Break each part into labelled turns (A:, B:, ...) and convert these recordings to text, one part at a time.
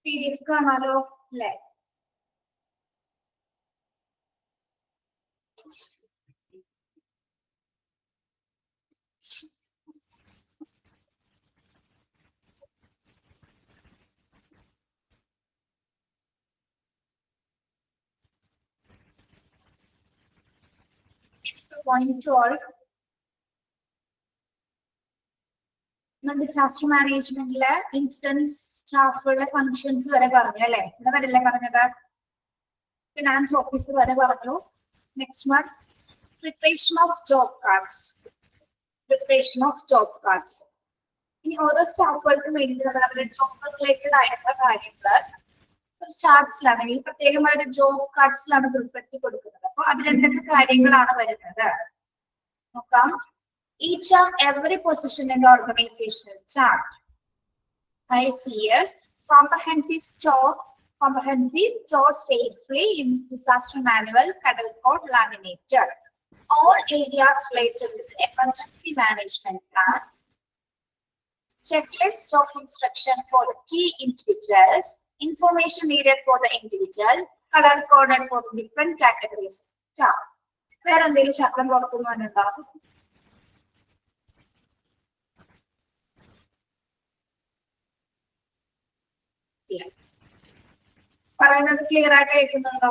A: PDF കാണാലോ അല്ലേ? Good morning to all. Disaster മാനേജ്മെന്റിലെ ഇൻസിഡൻസ് സ്റ്റാഫുകളുടെ ഫങ്ഷൻസ് വരെ പറഞ്ഞു അല്ലെ? ഇവിടെ വരല്ലേ പറഞ്ഞത്? ഫിനാൻസ് ഓഫീസർ വരെ പറഞ്ഞു. Next one preparation of job cards. Preparation of job cards. ഇനി ഓരോ സ്റ്റാഫുകൾക്കും വേണ്ടി നമ്മൾ അവരുടെ ജോബ് റിലേറ്റഡ് ആയിട്ടുള്ള കാര്യങ്ങൾ ഒരു ചാർട്ട്സിലാണ്, ഈ പ്രത്യേകമായ ഒരു ജോബ് കാർഡ്സിലാണ് ഉൾപ്പെടുത്തി കൊടുക്കുന്നത്. അപ്പൊ അതിൽ എന്തൊക്കെ കാര്യങ്ങളാണ് വരുന്നത് നോക്കാം. Each and every position in the organizational chart. ICS comprehensive store safely in disaster manual, cuddle code laminated. All areas related with emergency management plan. Checklist of instruction for the key individuals. Information needed for the individual. Color coded for the different categories. Chart. Where are they? Shaklam Rokumananda. പറയുന്നത് clear ആയിട്ട് കേൾക്കുന്നുണ്ടോ?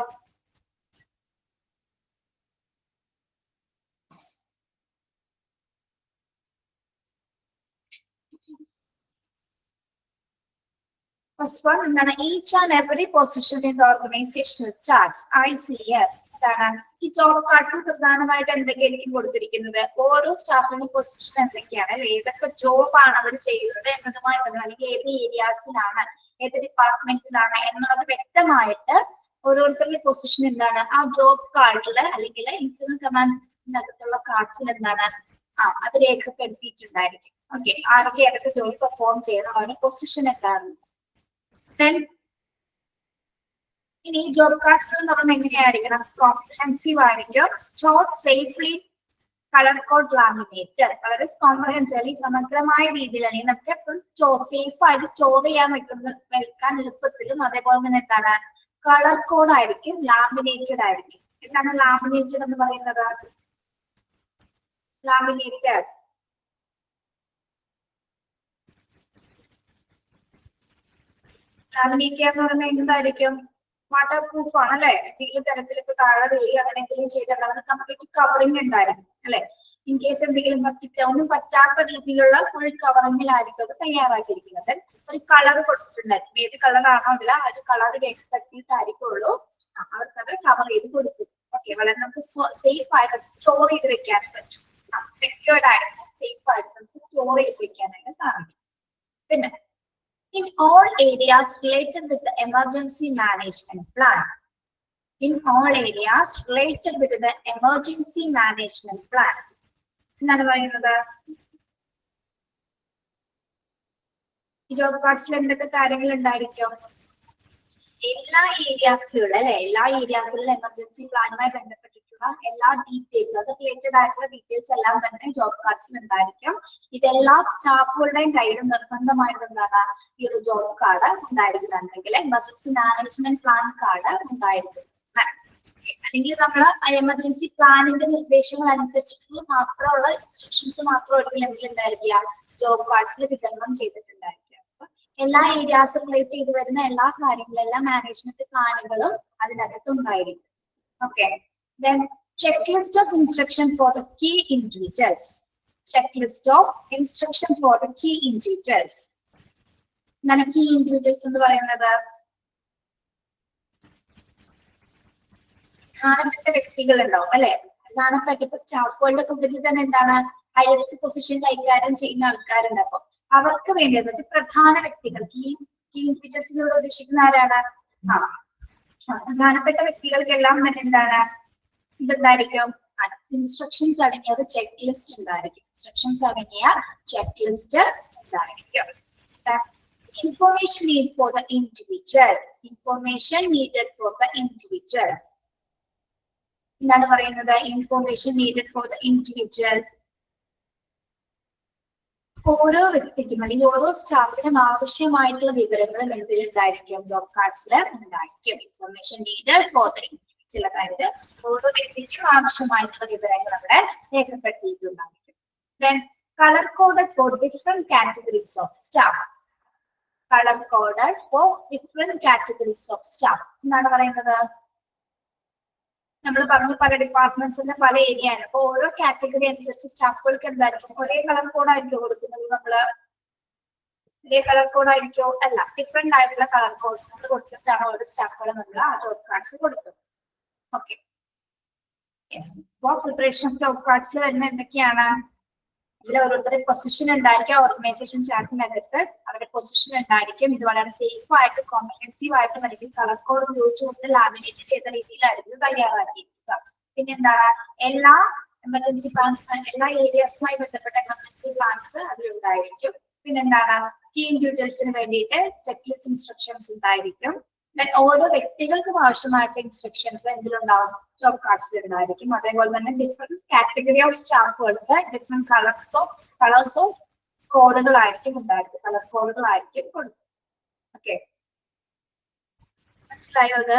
A: First one എന്താണ്? Each and every position in the organizational charts, ICS. എന്താണ് ഈ job കാർഡ്സിൽ പ്രധാനമായിട്ട് എന്തൊക്കെയായിരിക്കും കൊടുത്തിരിക്കുന്നത്? ഓരോ സ്റ്റാഫിന്റെ പൊസിഷൻ എന്തൊക്കെയാണ് അല്ലെ, ഏതൊക്കെ ജോബാണ് അവർ ചെയ്യുന്നത് എന്നതുമായി അല്ലെങ്കിൽ ഏത് ഏരിയാസിലാണ്, ഏത് ഡിപ്പാർട്ട്മെന്റിലാണ് എന്നുള്ളത് വ്യക്തമായിട്ട് ഓരോരുത്തരുടെ പൊസിഷൻ എന്താണ് ആ ജോബ് കാർഡിൽ അല്ലെങ്കിൽ ഇൻസിഡന്റ് കമാൻഡ് സിസ്റ്റത്തിനകത്തുള്ള കാർഡ്സിൽ എന്താണ് അത് രേഖപ്പെടുത്തിയിട്ടുണ്ടായിരിക്കും. ഓക്കെ, ആരൊക്കെ ഏതൊക്കെ ജോലി പെർഫോം ചെയ്യുന്ന അവരുടെ പൊസിഷൻ എന്താണ്. ഇനി ജോബ് കാർഡ്സ് എന്ന് പറയുന്നത് എങ്ങനെയായിരിക്കണം? കോംപ്രഹെൻസീവ് ആയിരിക്കും. Stored safely, colour code laminated. വളരെ കോംപ്രഹെൻസീവ്ലി സമഗ്രമായ രീതിയിൽ അല്ലെങ്കിൽ നമുക്ക് എപ്പോഴും സേഫ് ആയിട്ട് സ്റ്റോർ ചെയ്യാൻ വെക്കാൻ എളുപ്പത്തിലും അതേപോലെ തന്നെ എന്താണ് കളർ കോഡ് ആയിരിക്കും, ലാമിനേറ്റഡ് ആയിരിക്കും. എന്താണ് ലാമിനേറ്റഡ് എന്ന് പറയുന്നത്? ലാമിനേറ്റഡ് ലാമിനേറ്റ് എന്ന് പറയുന്നത് എന്തായിരിക്കും? വാട്ടർ പ്രൂഫ് ആണ് അല്ലെ? എന്തെങ്കിലും തരത്തിൽ ഇപ്പൊ താഴെ വീഴി അങ്ങനെ എന്തെങ്കിലും ചെയ്തിട്ടുണ്ടാകുന്ന കംപ്ലീറ്റ് കവറിംഗ് ഉണ്ടായിരിക്കും അല്ലെ? ഇൻ കേസ് എന്തെങ്കിലും ഒന്നും പറ്റാത്ത രീതിയിലുള്ള ഫുൾ കവറിങ്ങിലായിരിക്കും അത് തയ്യാറാക്കിയിരിക്കുന്നത്. ഒരു കളർ കൊടുത്തിട്ടുണ്ടായിരിക്കും. ഏത് കളറാണോ അതിൽ ആ ഒരു കളർ രേഖപ്പെടുത്തിയിട്ടായിരിക്കുള്ളൂ അവർക്കത് കവർ ചെയ്ത് കൊടുക്കും. ഓക്കെ, വളരെ നമുക്ക് സേഫ് ആയിട്ട് സ്റ്റോർ ചെയ്ത് വെക്കാൻ പറ്റും. സെക്യൂർഡ് ആയിട്ട് സേഫ് ആയിട്ട് നമുക്ക് സ്റ്റോർ ചെയ്ത് വെക്കാനായിട്ട് സാധിക്കും. പിന്നെ in all areas related with the emergency management plan. In all areas related with the emergency management plan. എന്താണ് പറയുന്നത്? ജോബ് കാർഡ്സിൽ എന്തൊക്കെ കാര്യങ്ങൾ ഉണ്ടായിരിക്കും? എല്ലാ ഏരിയാസിലുള്ള അല്ലെ, എല്ലാ ഏരിയാസിലുള്ള എമർജൻസി പ്ലാനുമായി ബന്ധപ്പെട്ടിട്ടുള്ള എല്ലാ ഡീറ്റെയിൽസ്, അത് റിലേറ്റഡ് ആയിട്ടുള്ള ഡീറ്റെയിൽസ് എല്ലാം തന്നെ ജോബ് കാർഡ്സിൽ ഉണ്ടായിരിക്കും. ഇതെല്ലാ സ്റ്റാഫുകളുടെയും കയ്യിൽ നിർബന്ധമായിട്ട് എന്താണ് ഈ ഒരു ജോബ് കാർഡ് ഉണ്ടായിരിക്കുന്നുണ്ടെങ്കിൽ എമർജൻസി മാനേജ്മെന്റ് പ്ലാൻ കാർഡ് ഉണ്ടായിരിക്കും. അല്ലെങ്കിൽ നമ്മൾ എമർജൻസി പ്ലാനിന്റെ നിർദ്ദേശങ്ങൾ അനുസരിച്ചിട്ടുള്ള മാത്രമുള്ള ഇൻസ്ട്രക്ഷൻസ് മാത്രമായിരിക്കും എന്തിലുണ്ടായിരിക്കുക ജോബ് കാർഡ്സിൽ വിതരണം ചെയ്തിട്ടുണ്ടായിരിക്കുക. എല്ലാ ഏരിയാസും റിലേറ്റ് ചെയ്ത് വരുന്ന എല്ലാ കാര്യങ്ങളും, എല്ലാ മാനേജ്മെന്റ് പ്ലാനുകളും അതിനകത്ത് ഉണ്ടായിരിക്കും. Okay, then checklist of instruction for the key individuals. Checklist of instruction for the key individuals. എന്താണ് key individuals എന്ന് പറയുന്നത്? പ്രധാനപ്പെട്ട വ്യക്തികൾ ഉണ്ടാവും അല്ലെ? പ്രധാനപ്പെട്ട ഇപ്പൊ സ്റ്റാഫുകളുടെ കൂട്ടത്തിൽ തന്നെ എന്താണ് ഹയസ്റ്റ് പൊസിഷൻ കൈകാര്യം ചെയ്യുന്ന ആൾക്കാരുണ്ട്. അപ്പൊ അവർക്ക് വേണ്ടത് പ്രധാന വ്യക്തികൾ, കീ ഇൻഡിവിജ്വൽസ് എന്നുള്ള ഉദ്ദേശിക്കുന്ന ആരാണ്? പ്രധാനപ്പെട്ട വ്യക്തികൾക്കെല്ലാം തന്നെ എന്താണ് ഇതെന്തായിരിക്കും? ഇൻസ്ട്രക്ഷൻസ് അടങ്ങിയ ഒരു ചെക്ക് ലിസ്റ്റ് ഉണ്ടായിരിക്കും. ഇൻസ്ട്രക്ഷൻസ് അടങ്ങിയ ചെക്ക് ലിസ്റ്റ് ഉണ്ടായിരിക്കും. Information need for the individual. Information needed for the individual. എന്താണ് പറയുന്നത്? Information needed for the individual. ഓരോ വ്യക്തിക്കും അല്ലെങ്കിൽ ഓരോ സ്റ്റാഫിനും ആവശ്യമായിട്ടുള്ള വിവരങ്ങൾ എന്തിലുണ്ടായിരിക്കും? ജോബ് കാർഡ്സിൽ ഉണ്ടായിരിക്കും. Information needed for the individual, അതായത് ഓരോ വ്യക്തിക്കും ആവശ്യമായിട്ടുള്ള വിവരങ്ങൾ അവിടെ രേഖപ്പെടുത്തിയിട്ടുണ്ടായിരിക്കും. Then color coded for different categories of staff. Color coded for different categories of staff. എന്താണ് പറയുന്നത്? നമ്മൾ പറഞ്ഞു പല ഡിപ്പാർട്ട്മെന്റ്സിന്റെ പല ഏരിയ ആണ്. അപ്പൊ ഓരോ കാറ്റഗറി അനുസരിച്ച് സ്റ്റാഫുകൾക്ക് എന്തായിരിക്കും? ഒരേ കളർ കോഡ് ആയിരിക്കും കൊടുക്കുന്നത്. നമ്മള് ഒരേ കളർ കോഡ് ആയിരിക്കോ? അല്ല, ഡിഫറെന്റ് ആയിട്ടുള്ള കളർ കോഡ്സ് കൊടുത്തിട്ടാണ് ഓരോ സ്റ്റാഫുകൾ നമ്മൾ ആ ജോബ് കാർഡ്സ് കൊടുക്കുന്നത്. Okay, yes. അപ്പോ പ്രിപ്പറേഷൻ ഓഫ് ജോബ് കാർഡ്സിൽ വരുന്ന എന്തൊക്കെയാണ്? ഇതിൽ ഓരോരുത്തരുടെ പൊസിഷൻ ഉണ്ടായിരിക്കും. ഓർഗനൈസേഷൻ ചാർട്ടിനകത്ത് അവരുടെ പൊസിഷൻ ഉണ്ടായിരിക്കും. ഇത് വളരെ സേഫ് ആയിട്ട് കോംപ്രിഹെൻസീവ് ആയിട്ടും അല്ലെങ്കിൽ കളർ കോഡ് ഉപയോഗിച്ചുകൊണ്ട് ലാമിനേറ്റ് ചെയ്ത രീതിയിലായിരുന്നു തയ്യാറാക്കിയിരിക്കുക. പിന്നെ എന്താണ്? എല്ലാ എമർജൻസി പ്ലാൻ, എല്ലാ ഏരിയാസുമായി ബന്ധപ്പെട്ട എമർജൻസി പ്ലാൻസ് അതിലുണ്ടായിരിക്കും. പിന്നെന്താണ്? കീ ഇൻഡിവിജ്വൽസിന് വേണ്ടിയിട്ട് ചെക്ക് ലിസ്റ്റ് ഇൻസ്ട്രക്ഷൻസ് ഉണ്ടായിരിക്കും. ഓരോ വ്യക്തികൾക്കും ആവശ്യമായിട്ട് ഇൻസ്ട്രക്ഷൻസ് എന്തിലുണ്ടാവും? ജോബ് കാർഡ്സിൽ ഉണ്ടായിരിക്കും. അതേപോലെ തന്നെ ഡിഫറെന്റ് കാറ്റഗറി ഓഫ് സ്റ്റാഫുകൾക്ക് ഡിഫറെന്റ് കളേഴ്സ് ഓഫ് കോഡുകളായിരിക്കും ഉണ്ടായിരിക്കും. കളർ കോഡുകളായിരിക്കും കൊടുക്കും. ഓക്കെ, മനസ്സിലായോ അത്?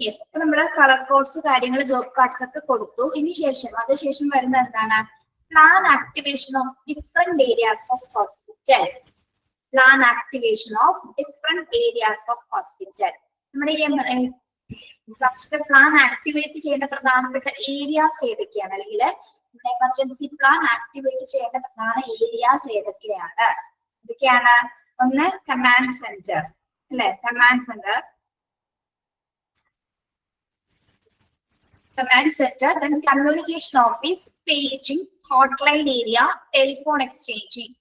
A: യെസ്. അപ്പൊ നമ്മള് കളർ കോഡ്സ് കാര്യങ്ങൾ ജോബ് കാർഡ്സ് ഒക്കെ കൊടുത്തു. അതിനുശേഷം വരുന്ന എന്താണ്? Plan activation of different areas of hospital. Plan activation of different areas of hospital. നമ്മുടെ ഈ പ്ലാൻ ആക്ടിവേറ്റ് ചെയ്യേണ്ട പ്രധാനപ്പെട്ട ഏരിയാസ് ഏതൊക്കെയാണ്? അല്ലെങ്കിൽ എമർജൻസി പ്ലാൻ ആക്ടിവേറ്റ് ചെയ്യേണ്ട പ്രധാന ഏരിയാസ് ഏതൊക്കെയാണ്? ഇതൊക്കെയാണ്. ഒന്ന് കമാൻഡ് സെന്റർ, അല്ലെ? Command centre, then communication office, paging, hotline area, telephone exchanging,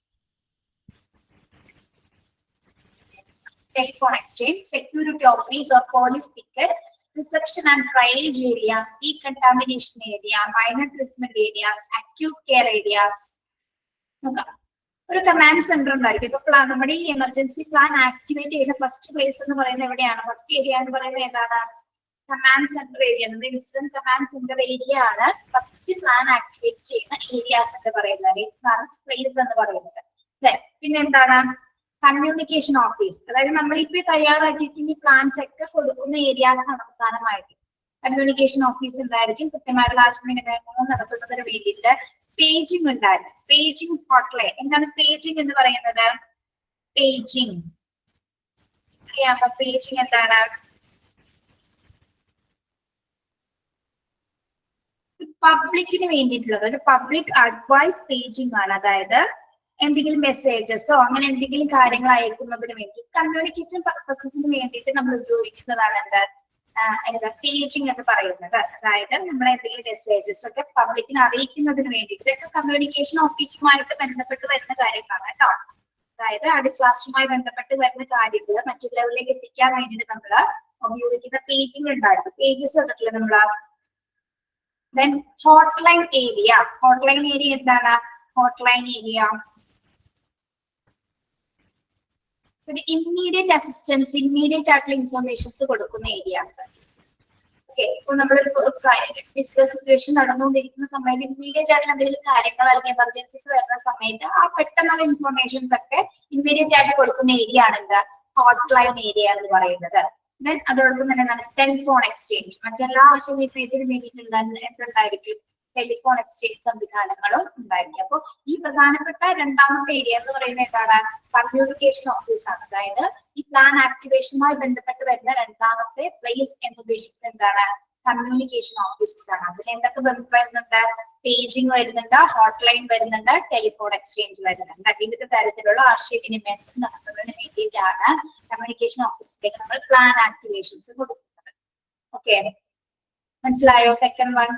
A: security office or police picket, reception and triage area, decontamination area, minor treatment areas, acute care areas. ഒരു command centre ഉണ്ടായിരിക്കും. ഇപ്പൊ നമ്മുടെ ഈ emergency plan activate ചെയ്യുന്ന first place എന്ന് പറയുന്നത് എവിടെയാണ്? First area എന്ന് പറയുന്നത് ഏതാണ്? Command centre area. നമ്മുടെ ഇൻസിഡന്റ് കമാൻഡ് സെന്റർ ഏരിയ ആണ് ഫസ്റ്റ് പ്ലാൻ ആക്ടിവേറ്റ് ചെയ്യുന്ന ഏരിയാസ് എന്ന് പറയുന്നത്, പ്ലേസ് എന്ന് പറയുന്നത്. പിന്നെ എന്താണ്? കമ്മ്യൂണിക്കേഷൻ ഓഫീസ്, അതായത് നമ്മളിപ്പോ തയ്യാറാക്കിയിട്ട് പ്ലാൻസ് ഒക്കെ കൊടുക്കുന്ന ഏരിയാസ് ആണ് പ്രധാനമായിട്ട്. കമ്മ്യൂണിക്കേഷൻ ഓഫീസ് ഉണ്ടായിരിക്കും. കൃത്യമായിട്ടുള്ള ആശയവിനിമയങ്ങൾ നടത്തുന്നതിന് വേണ്ടിയിട്ട് പേജിംഗ് ഉണ്ടായിരുന്നു. Paging hotline. എന്താണ് പേജിംഗ് എന്ന് പറയുന്നത്? പേജിംഗ് അറിയാമോ? പേജിംഗ് എന്താണ്? പബ്ലിക്കിന് വേണ്ടിയിട്ടുള്ളത്, അതായത് പബ്ലിക് അഡ്വൈസ് പേജിംഗ് ആണ്. അതായത് എന്തെങ്കിലും മെസ്സേജസോ അങ്ങനെ എന്തെങ്കിലും കാര്യങ്ങൾ അയക്കുന്നതിന് വേണ്ടി കമ്മ്യൂണിക്കേഷൻ പർപ്പസസിന് വേണ്ടിയിട്ട് നമ്മൾ ഉപയോഗിക്കുന്നതാണ് എന്താ പേജിംഗ് എന്ന് പറയുന്നത്. അതായത് നമ്മൾ എന്തെങ്കിലും മെസ്സേജസ് ഒക്കെ പബ്ലിക്കിനെ അറിയിക്കുന്നതിന് വേണ്ടിയിട്ട് ഇതൊക്കെ കമ്മ്യൂണിക്കേഷൻ ഓഫീസുമായിട്ട് ബന്ധപ്പെട്ട് വരുന്ന കാര്യങ്ങളാണ് കേട്ടോ. അതായത് ആ ഡിസാസ്റ്ററുമായി ബന്ധപ്പെട്ട് വരുന്ന കാര്യങ്ങൾ മറ്റുള്ളവരിലേക്ക് എത്തിക്കാൻ വേണ്ടിയിട്ട് നമ്മൾ ഉപയോഗിക്കുന്ന പേജിംഗ് ഉണ്ടായിരുന്നു. പേജസ് കണ്ടിട്ടില്ലേ നമ്മള്? Then hotline area. Hotline area എന്താണ്? Hotline area immediate assistance, immediate ആയിട്ടുള്ള ഇൻഫർമേഷൻസ് കൊടുക്കുന്ന ഏരിയാസ്. ഓക്കെ, ഇപ്പൊ നമ്മളൊരു സിറ്റുവേഷൻ നടന്നുകൊണ്ടിരിക്കുന്ന സമയത്ത് ഇമ്മീഡിയറ്റ് ആയിട്ടുള്ള എന്തെങ്കിലും കാര്യങ്ങൾ അല്ലെങ്കിൽ എമർജൻസീസ് വരുന്ന സമയത്ത് ആ പെട്ടെന്നുള്ള ഇൻഫർമേഷൻസ് ഒക്കെ ഇമ്മീഡിയറ്റ് ആയിട്ട് കൊടുക്കുന്ന ഏരിയ ആണ് എന്താ? ഹോട്ട്ലൈൻ ഏരിയ എന്ന് പറയുന്നത്. Then അതോടൊപ്പം തന്നെ എന്താണ്? Telephone exchange. മറ്റെല്ലാ ആവശ്യങ്ങൾക്കും വേണ്ടിയിട്ടുണ്ടായിരിക്കും ടെലിഫോൺ എക്സ്ചേഞ്ച് സംവിധാനങ്ങളും ഉണ്ടായിരിക്കും. അപ്പൊ ഈ പ്രധാനപ്പെട്ട രണ്ടാമത്തെ ഏരിയ എന്ന് പറയുന്നത് എന്താണ്? കമ്മ്യൂണിക്കേഷൻ ഓഫീസ് ആണ്. അതായത് ഈ പ്ലാൻ ആക്ടിവേഷനുമായി ബന്ധപ്പെട്ട് വരുന്ന രണ്ടാമത്തെ പ്ലേസ് എന്ന് ഉദ്ദേശിക്കുന്നത് എന്താണ്? കമ്മ്യൂണിക്കേഷൻ ഓഫീസസ് ആണ്. അതിൽ എന്തൊക്കെ വരുന്നുണ്ട്? പേജിംഗ് വരുന്നുണ്ട്, ഹോട്ട്ലൈൻ വരുന്നുണ്ട്, ടെലിഫോൺ എക്സ്ചേഞ്ച് വരുന്നുണ്ട്. വിവിധ തരത്തിലുള്ള ആശയവിനിമയം നടത്തുന്നതിന് വേണ്ടിയിട്ടാണ് കമ്മ്യൂണിക്കേഷൻ ഓഫീസിലേക്ക് നമ്മൾ പ്ലാൻ ആക്ടിവേഷൻസ് കൊടുക്കുന്നത്. ഓക്കെ, മനസ്സിലായോ? സെക്കൻഡ് വൺ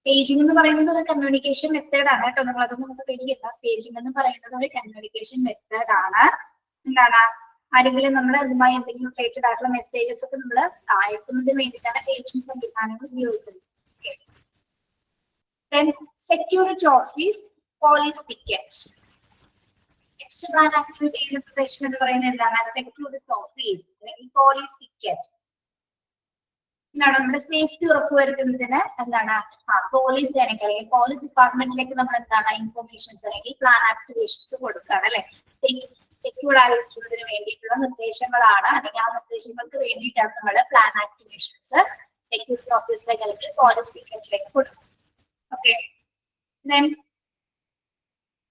A: പേജിംഗ് എന്ന് പറയുന്നത് ഒരു കമ്മ്യൂണിക്കേഷൻ മെത്തേഡ് ആണ് കേട്ടോ. നിങ്ങൾ അതൊന്നും നമുക്ക് പേടിക്കണ്ട. പേജിംഗ് എന്ന് പറയുന്നത് ഒരു കമ്മ്യൂണിക്കേഷൻ മെത്തേഡ് ആണ്. എന്താണ്? ആരെങ്കിലും നമ്മൾ അതുമായി എന്തെങ്കിലും റിലേറ്റഡ് ആയിട്ടുള്ള മെസ്സേജസ് ഒക്കെ നമ്മൾ അയക്കുന്നതിന് വേണ്ടിയിട്ടാണ് പേജിംഗ് സംവിധാനങ്ങൾ ഉപയോഗിക്കുന്നത്. Security office, police picket. Next plan activate ചെയ്യുന്ന പ്രദേശം എന്ന് പറയുന്നത് എന്താണ്? സെക്യൂരിറ്റി ഓഫീസ് അല്ലെങ്കിൽ പോലീസ് പിക്കറ്റ്. എന്താണ് നമ്മുടെ സേഫ്റ്റി ഉറപ്പുവരുത്തുന്നതിന് എന്താണ് പോലീസ് അല്ലെങ്കിൽ പോലീസ് ഡിപ്പാർട്ട്മെന്റിലേക്ക് നമ്മൾ എന്താണ് ഇൻഫർമേഷൻസ് അല്ലെങ്കിൽ പ്ലാൻ ആക്ടിവേഷൻസ് കൊടുക്കുകയാണ് അല്ലെ. സെക്യൂർ ആയിരിക്കുന്നതിന് വേണ്ടിയിട്ടുള്ള നിർദ്ദേശങ്ങളാണ് അല്ലെങ്കിൽ ആ നിർദ്ദേശങ്ങൾക്ക് വേണ്ടിയിട്ടാണ് നമ്മൾ പ്ലാൻ ആക്ടിവേഷൻസ് സെക്യൂരിറ്റി ഓഫീസിലേക്ക് അല്ലെങ്കിൽ പോലീസ് പിക്കറ്റിലേക്ക് കൊടുക്കും. Okay, then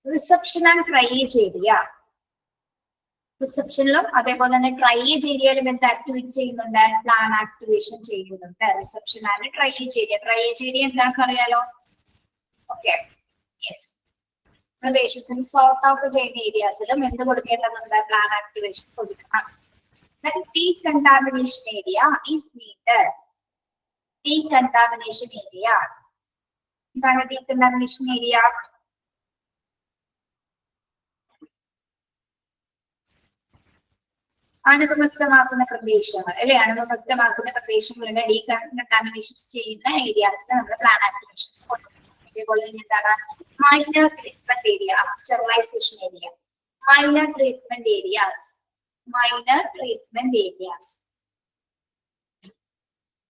A: reception and triage area. റിസപ്ഷനിലും അതേപോലെ തന്നെ ട്രയേജ് ഏരിയയിലും എന്ത് ആക്ടിവേറ്റ് ചെയ്യുന്നുണ്ട്? പ്ലാൻ ആക്ടിവേഷൻ ചെയ്യുന്നുണ്ട്. Reception and triage area. Triage area എന്താണെന്ന് അറിയാലോ? Okay, yes. പേഷ്യൻസിന് സോർട്ട് ഔട്ട് ചെയ്യുന്ന ഏരിയാസിലും എന്ത് കൊടുക്കേണ്ടതുണ്ട്? പ്ലാൻ ആക്ടിവേഷൻ കൊടുക്കണം. Decontamination area is needed. Decontamination area എന്താണ്? ഡീകണ്ടാമിനേഷൻ ഏരിയ അണുവിമുക്തമാക്കുന്ന പ്രദേശങ്ങൾ അല്ലെ. അണുവിമുക്തമാക്കുന്ന പ്രദേശങ്ങളുടെ ഡീകണ്ടാമിനേഷൻ ചെയ്യുന്ന ഏരിയാസിൽ നമ്മൾ പ്ലാൻ ആക്ടിവേഷൻസ് കൊടുക്കും. അതേപോലെ തന്നെ എന്താണ്? Minor treatment area, sterilisation area. Minor treatment areas. Minor treatment areas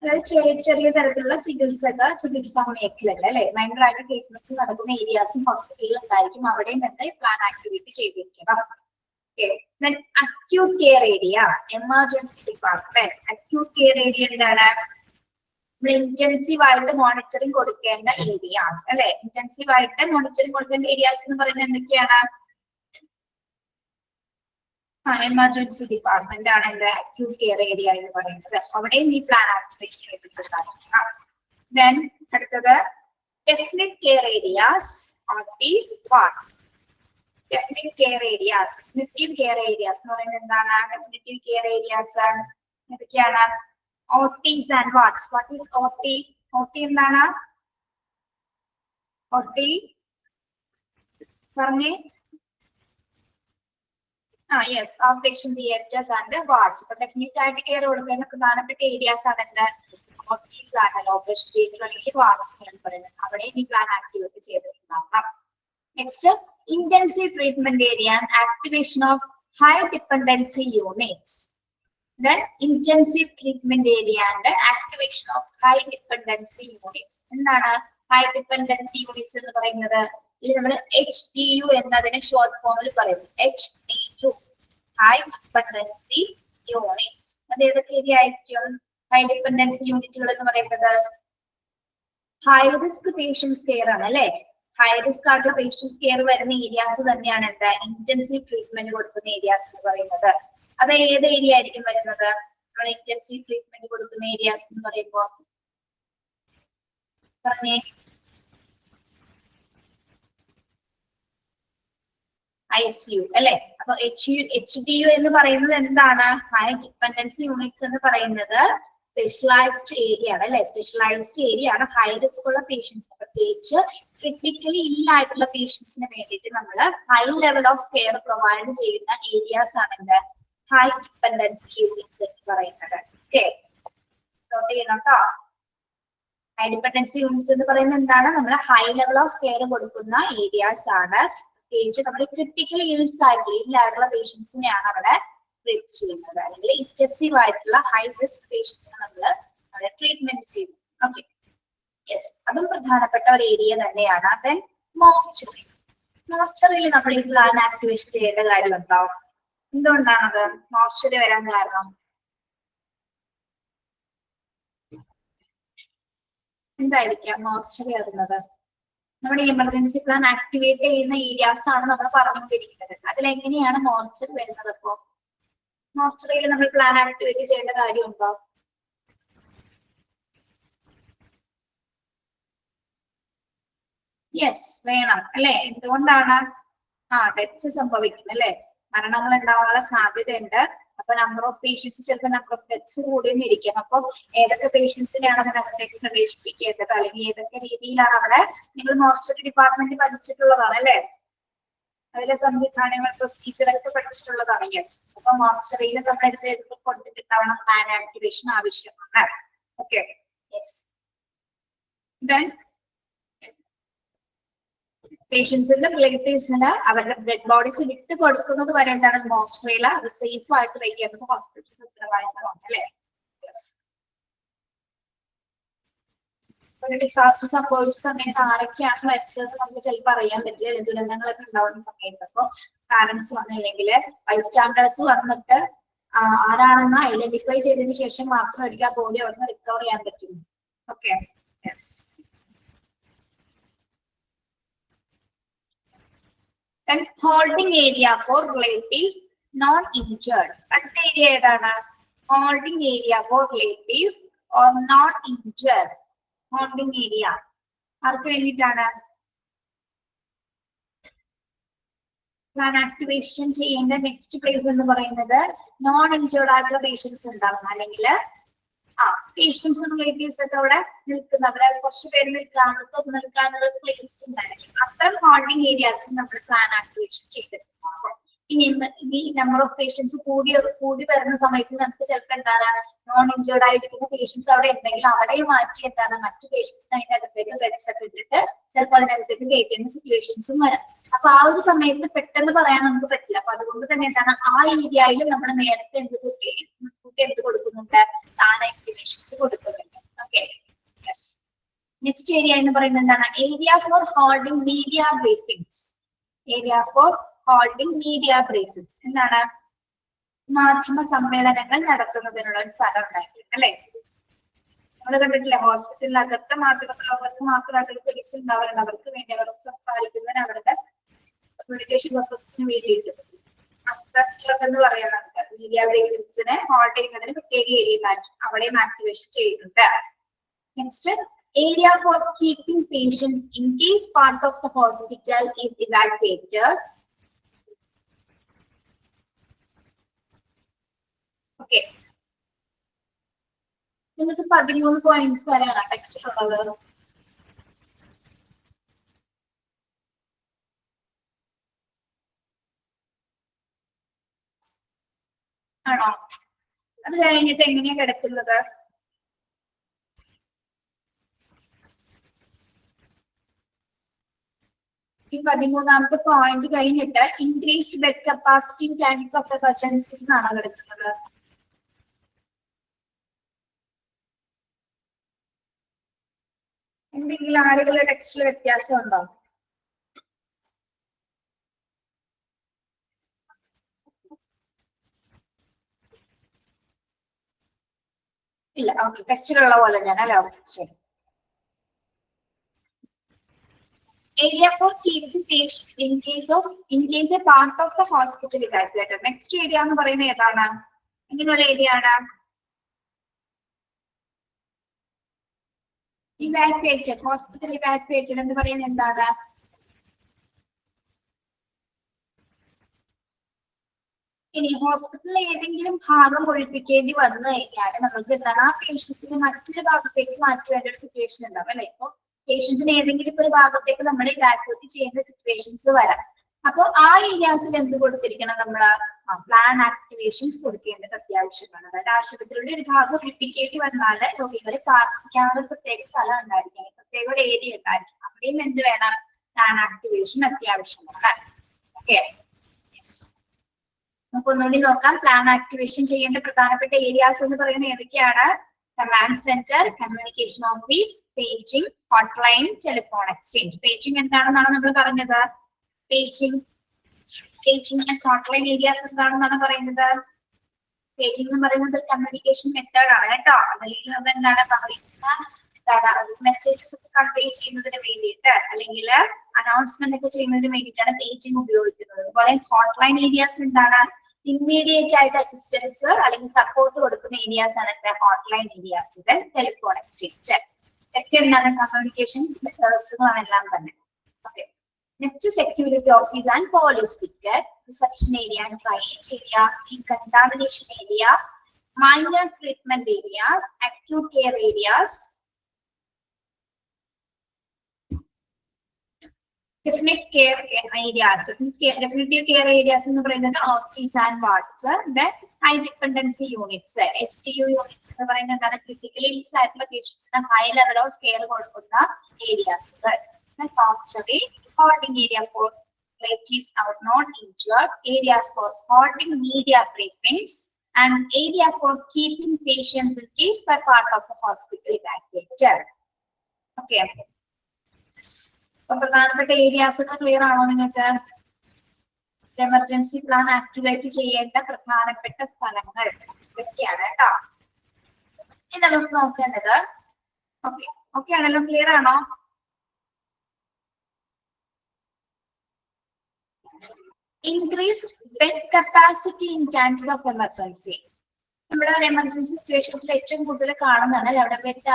A: അതായത് ചെറിയ തരത്തിലുള്ള ചികിത്സാ മേഖലകൾ അല്ലെ. മൈനർ ആയിട്ട് ട്രീറ്റ്മെന്റ്സ് നടക്കുന്ന ഏരിയാസും ഹോസ്പിറ്റലുകൾ ഉണ്ടായിരിക്കും. അവിടെയും എന്താ പ്ലാൻ ആക്ടിവേറ്റ് ചെയ്തിരിക്കണം. Then acute care area, emergency department. Acute care area എന്താണ്? ഇന്റൻസീവ് ആയിട്ട് മോണിറ്ററിംഗ് കൊടുക്കേണ്ട ഏരിയാസ് അല്ലെ. ഇന്റൻസീവ് ആയിട്ട് മോണിറ്ററിംഗ് കൊടുക്കേണ്ട ഏരിയാസ് എന്ന് പറയുന്നത് എന്തൊക്കെയാണ്? എമർജൻസി ഡിപ്പാർട്ട്മെന്റ് ആണ് എന്ത്? അക്യൂട്ട് കെയർ ഏരിയ എന്ന് പറയുന്നത്. അവിടെയും ഈ പ്ലാൻ ആക്ടിവേറ്റ് ചെയ്തിട്ടുണ്ടായിരിക്കണം. ദെൻ അടുത്തത് definite care areas or these wards. Definitive care areas. Definitive care areas എന്ന് പറയുന്നത് എന്താണ്? Definitive care areas ഏതൊക്കെയാണ്? OTs and wards. What is OT? OT എന്താണ്? OT പറഞ്ഞേ. Yes, outpatient theatres and wards. ഇപ്പൊ definite ആയിട്ട് care കൊടുക്കേണ്ട പ്രധാനപ്പെട്ട ഏരിയാസ് ആണ് എന്ത്? OTs ആണല്ലോ, ഓപ്പറേഷൻ തിയേറ്റർ അല്ലെങ്കിൽ വാർഡ്സ് എന്ന് പറയുന്നത്. അവിടെയും ഈ പ്ലാൻ ആക്ടിവേറ്റ് ചെയ്തിട്ടുണ്ടാകാം. Next intensive treatment area and activation of high dependency units. Then intensive treatment area and activation of high dependency units. എന്താണ് high dependency units എന്ന് പറയുന്നത്? ഇത് നമ്മൾ HDU എന്നതിനെ ഷോർട്ട് ഫോമിൽ പറയുന്നു. HDU, high dependency units. അത് ഏതൊക്കെ ഏരിയ ആയിരിക്കും? high dependency യൂണിറ്റുകൾ എന്ന് പറയുന്നത് ഹൈ റിസ്ക് പേഷ്യൻസ് കെയർ ആണ് അല്ലെ. ഹൈ റിസ്ക് ആയിട്ടുള്ള പേഷ്യൻസ് കെയർ വരുന്ന ഏരിയാസ് തന്നെയാണ് എന്താ ഇന്റൻസീവ് ട്രീറ്റ്മെന്റ് കൊടുക്കുന്ന ഏരിയാസ് എന്ന് പറയുന്നത്. അത് ഏത് ഏരിയ ആയിരിക്കും വരുന്നത്? നമ്മൾ ഇന്റൻസീവ് ട്രീറ്റ്മെന്റ് കൊടുക്കുന്ന ഏരിയാസ് എന്ന് പറയുമ്പോ പറഞ്ഞേ. ICU അല്ലെ. അപ്പൊ HDU എന്ന് പറയുന്നത് എന്താണ്? ഹൈ ഡിപെൻഡൻസി യൂണിറ്റ്സ് എന്ന് പറയുന്നത് സ്പെഷ്യലൈസ്ഡ് ഏരിയ ആണ് അല്ലെ. സ്പെഷ്യലൈസ്ഡ് ഏരിയ ആണ്. ഹൈ റിസ്ക് ഉള്ള പേഷ്യൻസ്, പ്രത്യേകിച്ച് ക്രിട്ടിക്കലി ഇല്ലായിട്ടുള്ള പേഷ്യൻസിന് വേണ്ടിയിട്ട് നമ്മൾ high level of care provide ചെയ്യുന്ന ഏരിയാസ് ആണ് എന്ത്? ഹൈ ഡിപെൻഡൻസി യൂണിറ്റ്സ് എന്ന് പറയുന്നത്. ഓക്കെ, നോട്ട് ചെയ്യണം കേട്ടോ. ഹൈ ഡിപെൻഡൻസി യൂണിറ്റ്സ് എന്ന് പറയുന്നത് എന്താണ്? നമ്മൾ ഹൈ ലെവൽ ഓഫ് കെയർ കൊടുക്കുന്ന ഏരിയാസ് ആണ്. പ്രത്യേകിച്ച് നമ്മൾ ക്രിട്ടിക്കലി ഇല്ലായിട്ടുള്ള പേഷ്യൻസിനെയാണ് അവിടെ ട്രീറ്റ് ചെയ്യുന്നത്, അല്ലെങ്കിൽ ഇന്റൻസീവ് ആയിട്ടുള്ള ഹൈ റിസ്ക് പേഷ്യൻസിനെ നമ്മൾ അവിടെ ട്രീറ്റ്മെന്റ് ചെയ്യുന്നു. ഓക്കെ, യെസ്, അതും പ്രധാനപ്പെട്ട ഒരു ഏരിയ തന്നെയാണ്. Then mortuary. മോർച്ചറിയിൽ നമ്മൾ ഈ പ്ലാൻ ആക്ടിവേഷൻ ചെയ്യേണ്ട കാര്യമുണ്ടോ? എന്തുകൊണ്ടാണത് മോർച്ചറി വരാൻ കാരണം? എന്തായിരിക്കാം മോർച്ചറി വരുന്നത്? നമ്മുടെ എമർജൻസി പ്ലാൻ ആക്ടിവേറ്റ് ചെയ്യുന്ന ഏരിയാസ് ആണ് നമ്മൾ പറഞ്ഞുകൊണ്ടിരിക്കുന്നത്. അതിലെങ്ങനെയാണ് മോർച്ചറി വരുന്നത്? അപ്പോ മോർച്ചറിയിൽ നമ്മൾ പ്ലാൻ ആക്ടിവേറ്റ് ചെയ്യേണ്ട കാര്യമുണ്ടോ? യെസ്, വേണം അല്ലെ. എന്തുകൊണ്ടാണ്? ഡെത്ത് സംഭവിക്കും അല്ലെ. മരണങ്ങൾ ഉണ്ടാവാനുള്ള സാധ്യതയുണ്ട്. അപ്പൊ നമ്പർ ഓഫ് പേഷ്യൻസ്, ചിലപ്പോൾ നമ്പർ ഓഫ് ഡെത്ത്സ് കൂടിയെന്നിരിക്കും. അപ്പൊ ഏതൊക്കെ പേഷ്യൻസിനെയാണ് അതിനകത്തേക്ക് പ്രവേശിപ്പിക്കേണ്ടത്, അല്ലെങ്കിൽ ഏതൊക്കെ രീതിയിലാണ് അവിടെ? നിങ്ങൾ മോർച്ചറി ഡിപ്പാർട്ട്മെന്റ് പഠിച്ചിട്ടുള്ളതാണ് അല്ലെ. അതിലെ സംവിധാനങ്ങൾ, പ്രൊസീജിയർ ഒക്കെ പഠിച്ചിട്ടുള്ളതാണ്. യെസ്, അപ്പൊ മോർച്ചറിയിൽ നമ്മൾ എടുത്ത് കൊടുത്തിട്ടുണ്ടാവണം പ്ലാൻ ആക്ടിവേഷൻ ആവശ്യമാണ്. Okay, yes. ദെൻ പേഷ്യൻസിന്റെ റിലേറ്റീവ്സിന് അവരുടെ ഡെഡ് ബോഡീസ് വിട്ട് കൊടുക്കുന്നത് വരെ എന്താണ് മോസ്റ്ററിയിൽ അത് സേഫ് ആയിട്ട് വയ്ക്കേണ്ടത് ഹോസ്പിറ്റലിന്റെ ഉത്തരവാദിത്തമാണ് അല്ലെ. ഒരു ഡിസാസ്റ്റർ സംഭവിച്ച സമയത്ത് ആരൊക്കെയാണ് മരിച്ചത് നമുക്ക് ചിലപ്പോൾ അറിയാൻ പറ്റില്ല. ദുരന്തങ്ങളൊക്കെ ഉണ്ടാവുന്ന സമയത്ത് അപ്പൊ പാരന്റ്സ് വന്നില്ലെങ്കിൽ ബൈസ്റ്റാൻഡേഴ്സ് വന്നിട്ട് ആരാണെന്ന് ഐഡന്റിഫൈ ചെയ്തതിനു ശേഷം മാത്രമായിരിക്കും ആ ബോഡി അവിടെ നിന്ന് റിക്കവർ ചെയ്യാൻ പറ്റും. Okay, yes. Then holding area for relatives non injured. അടുത്ത ഏരിയ ഏതാണ്? Holding area for relatives or not injured. Holding area ആർക്ക് വേണ്ടിയിട്ടാണ്? പ്ലാൻ ആക്ടിവേഷൻ ചെയ്യേണ്ട നെക്സ്റ്റ് പ്ലേസ് എന്ന് പറയുന്നത് നോൺ ഇൻജേർഡ് ആയിട്ടുള്ള പേഷ്യൻസ് ഉണ്ടാകുന്ന അല്ലെങ്കിൽ പേഷ്യൻസും റിലേറ്റീവ്സ് ഒക്കെ അവിടെ നിൽക്കുന്നവരെ കുറച്ച് പേര് നിൽക്കാനുള്ള പ്ലേസ് ഉണ്ടായിരിക്കും. അത്തരം ഹോൾഡിംഗ് ഏരിയാസിൽ നമ്മൾ പ്ലാൻ ആക്ടിവേഷൻ ചെയ്തിട്ടുണ്ടാകും. ഇനി നമ്പർ ഓഫ് പേഷ്യൻസ് കൂടി വരുന്ന സമയത്ത് നമുക്ക് ചിലപ്പോൾ എന്താണ് നോൺ ഇൻജേർഡ് ആയിരിക്കുന്ന പേഷ്യൻസ് അവിടെ ഉണ്ടെങ്കിൽ അവിടെ മാറ്റി എന്താണ് മറ്റു പേഷ്യൻസിന് അതിന്റെ അകത്തേക്ക് ബെഡ്സ് ഒക്കെ ഇട്ടിട്ട് ചിലപ്പോൾ അതിനകത്തേക്ക് കയറ്റുന്ന സിറ്റുവേഷൻസും വരാം. അപ്പൊ ആ ഒരു സമയത്ത് പെട്ടെന്ന് പറയാൻ നമുക്ക് പറ്റില്ല. അപ്പൊ അതുകൊണ്ട് തന്നെ എന്താണ് ആ ഏരിയയിൽ നമ്മൾ നേരത്തെ കുട്ടി എന്ത് കൊടുക്കുന്നുണ്ട്? പ്ലാൻ ആക്ടിവേഷൻസ് കൊടുക്കുന്നുണ്ട്. ഓക്കെ, നെക്സ്റ്റ് ഏരിയ എന്ന് പറയുന്നത് എന്താണ്? Area for holding media briefings. Area for holding media briefings എന്താണ്? മാധ്യമ സമ്മേളനങ്ങൾ നടത്തുന്നതിനുള്ള ഒരു സ്ഥലം ഉണ്ടായിട്ടുണ്ട് അല്ലെ. നമ്മൾ കണ്ടിട്ടില്ലേ ഹോസ്പിറ്റലിനകത്ത് മാധ്യമപ്രവർത്തകർക്ക് മാത്രമായിട്ടൊരു പ്ലേസ് ഉണ്ടാവാറുണ്ട്. അവർക്ക് വേണ്ടി അവർക്ക് സംസാരിക്കുന്നതിന് അവരുടെ കമ്മ്യൂണിക്കേഷൻ പർപ്പസിന് വേണ്ടിയിട്ട് പ്രസ് ക്ലബ് എന്ന് പറയാം. നമുക്ക് മീഡിയ ബ്രീഫിംഗ്സിനെ ഹോൾഡ് ചെയ്യുന്നതിന് പ്രത്യേക ഏരിയ ഉണ്ടാക്കി അവിടെയും ആക്ടിവേഷൻ ചെയ്യുന്നുണ്ട്. Next area for keeping patients in case part of the hospital is evacuated. Okay, നിങ്ങൾക്ക് 13 പോയിന്റ്സ് വരെയാണ് ടെക്സ്റ്റിലുള്ളത്. ആണോ? അത് കഴിഞ്ഞിട്ട് എങ്ങനെയാ കിടക്കുന്നത്? ഈ 13ാമത്തെ പോയിന്റ് കഴിഞ്ഞിട്ട് increased bed capacity in times of emergencies എന്നാണ് കിടക്കുന്നത്. എന്തെങ്കിലും ആരെങ്കിലും ടെക്സ്റ്റിൽ വ്യത്യാസം ഉണ്ടോ? ഇല്ല. ഓക്കെ, ടെക്സ്റ്റിലുള്ള പോലെ ഞാൻ അല്ലേ. ഓക്കെ, ശരി. Area for keeping patients in case a part of the hospital evacuated. Next area എന്ന് പറയുന്നത് ഏതാണ്? എങ്ങനെയുള്ള ഏരിയ ആണ്? ഇവാക്യുവേറ്റഡ്. ഹോസ്പിറ്റൽ ഇവാക്യുവേറ്റഡ് എന്ന് പറയുന്നത് എന്താണ്? ഇനി ഹോസ്പിറ്റലിൽ ഏതെങ്കിലും ഭാഗം ഒഴിപ്പിക്കേണ്ടി വന്നു കഴിഞ്ഞാൽ നമുക്ക് എന്താണ് ആ പേഷ്യൻസിനെ മറ്റൊരു ഭാഗത്തേക്ക് മാറ്റുവേണ്ട ഒരു സിറ്റുവേഷൻ ഉണ്ടാവും അല്ലെ. ഇപ്പൊ പേഷ്യൻസിന് ഏതെങ്കിലും ഒരു ഭാഗത്തേക്ക് നമ്മൾ ഇവാക്യുവേറ്റ് ചെയ്യുന്ന സിറ്റുവേഷൻസ് വരാം. അപ്പൊ ആ ഏരിയാസിൽ എന്ത് കൊടുത്തിരിക്കണം? നമ്മൾ പ്ലാൻ ആക്ടിവേഷൻസ് കൊടുക്കേണ്ടത് അത്യാവശ്യമാണ്. അതായത് ആശുപത്രിയുടെ ഒരു ഭാഗം ഒഴിപ്പിക്കേണ്ടി വന്നാൽ രോഗികളെ പാർപ്പിക്കാനുള്ള പ്രത്യേക സ്ഥലം ഉണ്ടായിരിക്കണം, പ്രത്യേക ഒരു ഏരിയ ഉണ്ടായിരിക്കും. അവിടെയും എന്ത് വേണം? പ്ലാൻ ആക്ടിവേഷൻ അത്യാവശ്യമാണ്. ഓക്കെ, നമുക്ക് ഒന്നുകൂടി നോക്കാം. പ്ലാൻ ആക്ടിവേഷൻ ചെയ്യേണ്ട പ്രധാനപ്പെട്ട ഏരിയാസ് എന്ന് പറയുന്നത് ഏതൊക്കെയാണ്? Command centre, communication office, paging, hotline, telephone exchange. Paging എന്താണെന്നാണ് നമ്മൾ പറഞ്ഞത്? പേജിംഗ് ആൻഡ് ഹോട്ട്ലൈൻ ഏരിയാസ് എന്താണെന്നാണ് പറയുന്നത്? പേജിംഗ് എന്ന് പറയുന്നത് കമ്മ്യൂണിക്കേഷൻ മെത്തേഡ് ആണ് കേട്ടോ. അല്ലെങ്കിൽ നമ്മൾ എന്താണ് മെസ്സേജസ് ഒക്കെ കൺവേ ചെയ്യുന്നതിന് വേണ്ടിയിട്ട് അല്ലെങ്കിൽ അനൗൺസ്മെന്റ് ഒക്കെ ചെയ്യുന്നതിന് വേണ്ടിയിട്ടാണ് പേജിംഗ് ഉപയോഗിക്കുന്നത്. അതുപോലെ ഹോട്ട്ലൈൻ ഏരിയാസ് എന്താണ്? ഇമ്മീഡിയറ്റ് ആയിട്ട് അസിസ്റ്റൻസ് അല്ലെങ്കിൽ സപ്പോർട്ട് കൊടുക്കുന്ന ഏരിയാസ് ആണ് ഹോട്ട്ലൈൻ ഏരിയാസ്. ടെലിഫോൺ എക്സ്ചേഞ്ച് ഇതൊക്കെ എന്താണ്? കമ്മ്യൂണിക്കേഷൻ മെത്തേഡ്സുകളാണ് എല്ലാം തന്നെ. Okay, next security office and police picket, reception area, drainage area, decontamination area, minor treatment areas, acute care areas, definite care areas. Definitive care areas എന്ന് പറയുന്നത് OTs and wards. Then high dependency units, STU units എന്ന് പറയുന്നത് എന്താണ്? Critically else ആയിട്ടുള്ള പേഷ്യൻസിന് high level of care കൊടുക്കുന്ന areas. Mortuary, holding area for relatives are not injured, areas for holding media briefings, and area for keeping patients in case by part of a hospital evacuated. Okay. പ്രധാനപ്പെട്ട areas ഒക്കെ clear ആണോ നിങ്ങൾക്ക്? Emergency plan activate ചെയ്യേണ്ട പ്രധാനപ്പെട്ട സ്ഥലങ്ങൾ ഇതൊക്കെയാണ് കേട്ടോ. ഇനി നമുക്ക് നോക്കേണ്ടത് ഓക്കെ ആണല്ലോ, ക്ലിയർ ആണോ? Increased bed capacity in times of emergency. നമ്മുടെ എമർജൻസി സിറ്റുവേഷൻസിൽ ഏറ്റവും കൂടുതൽ കാണുന്നതാണ് അവിടെ ബെഡിന്റെ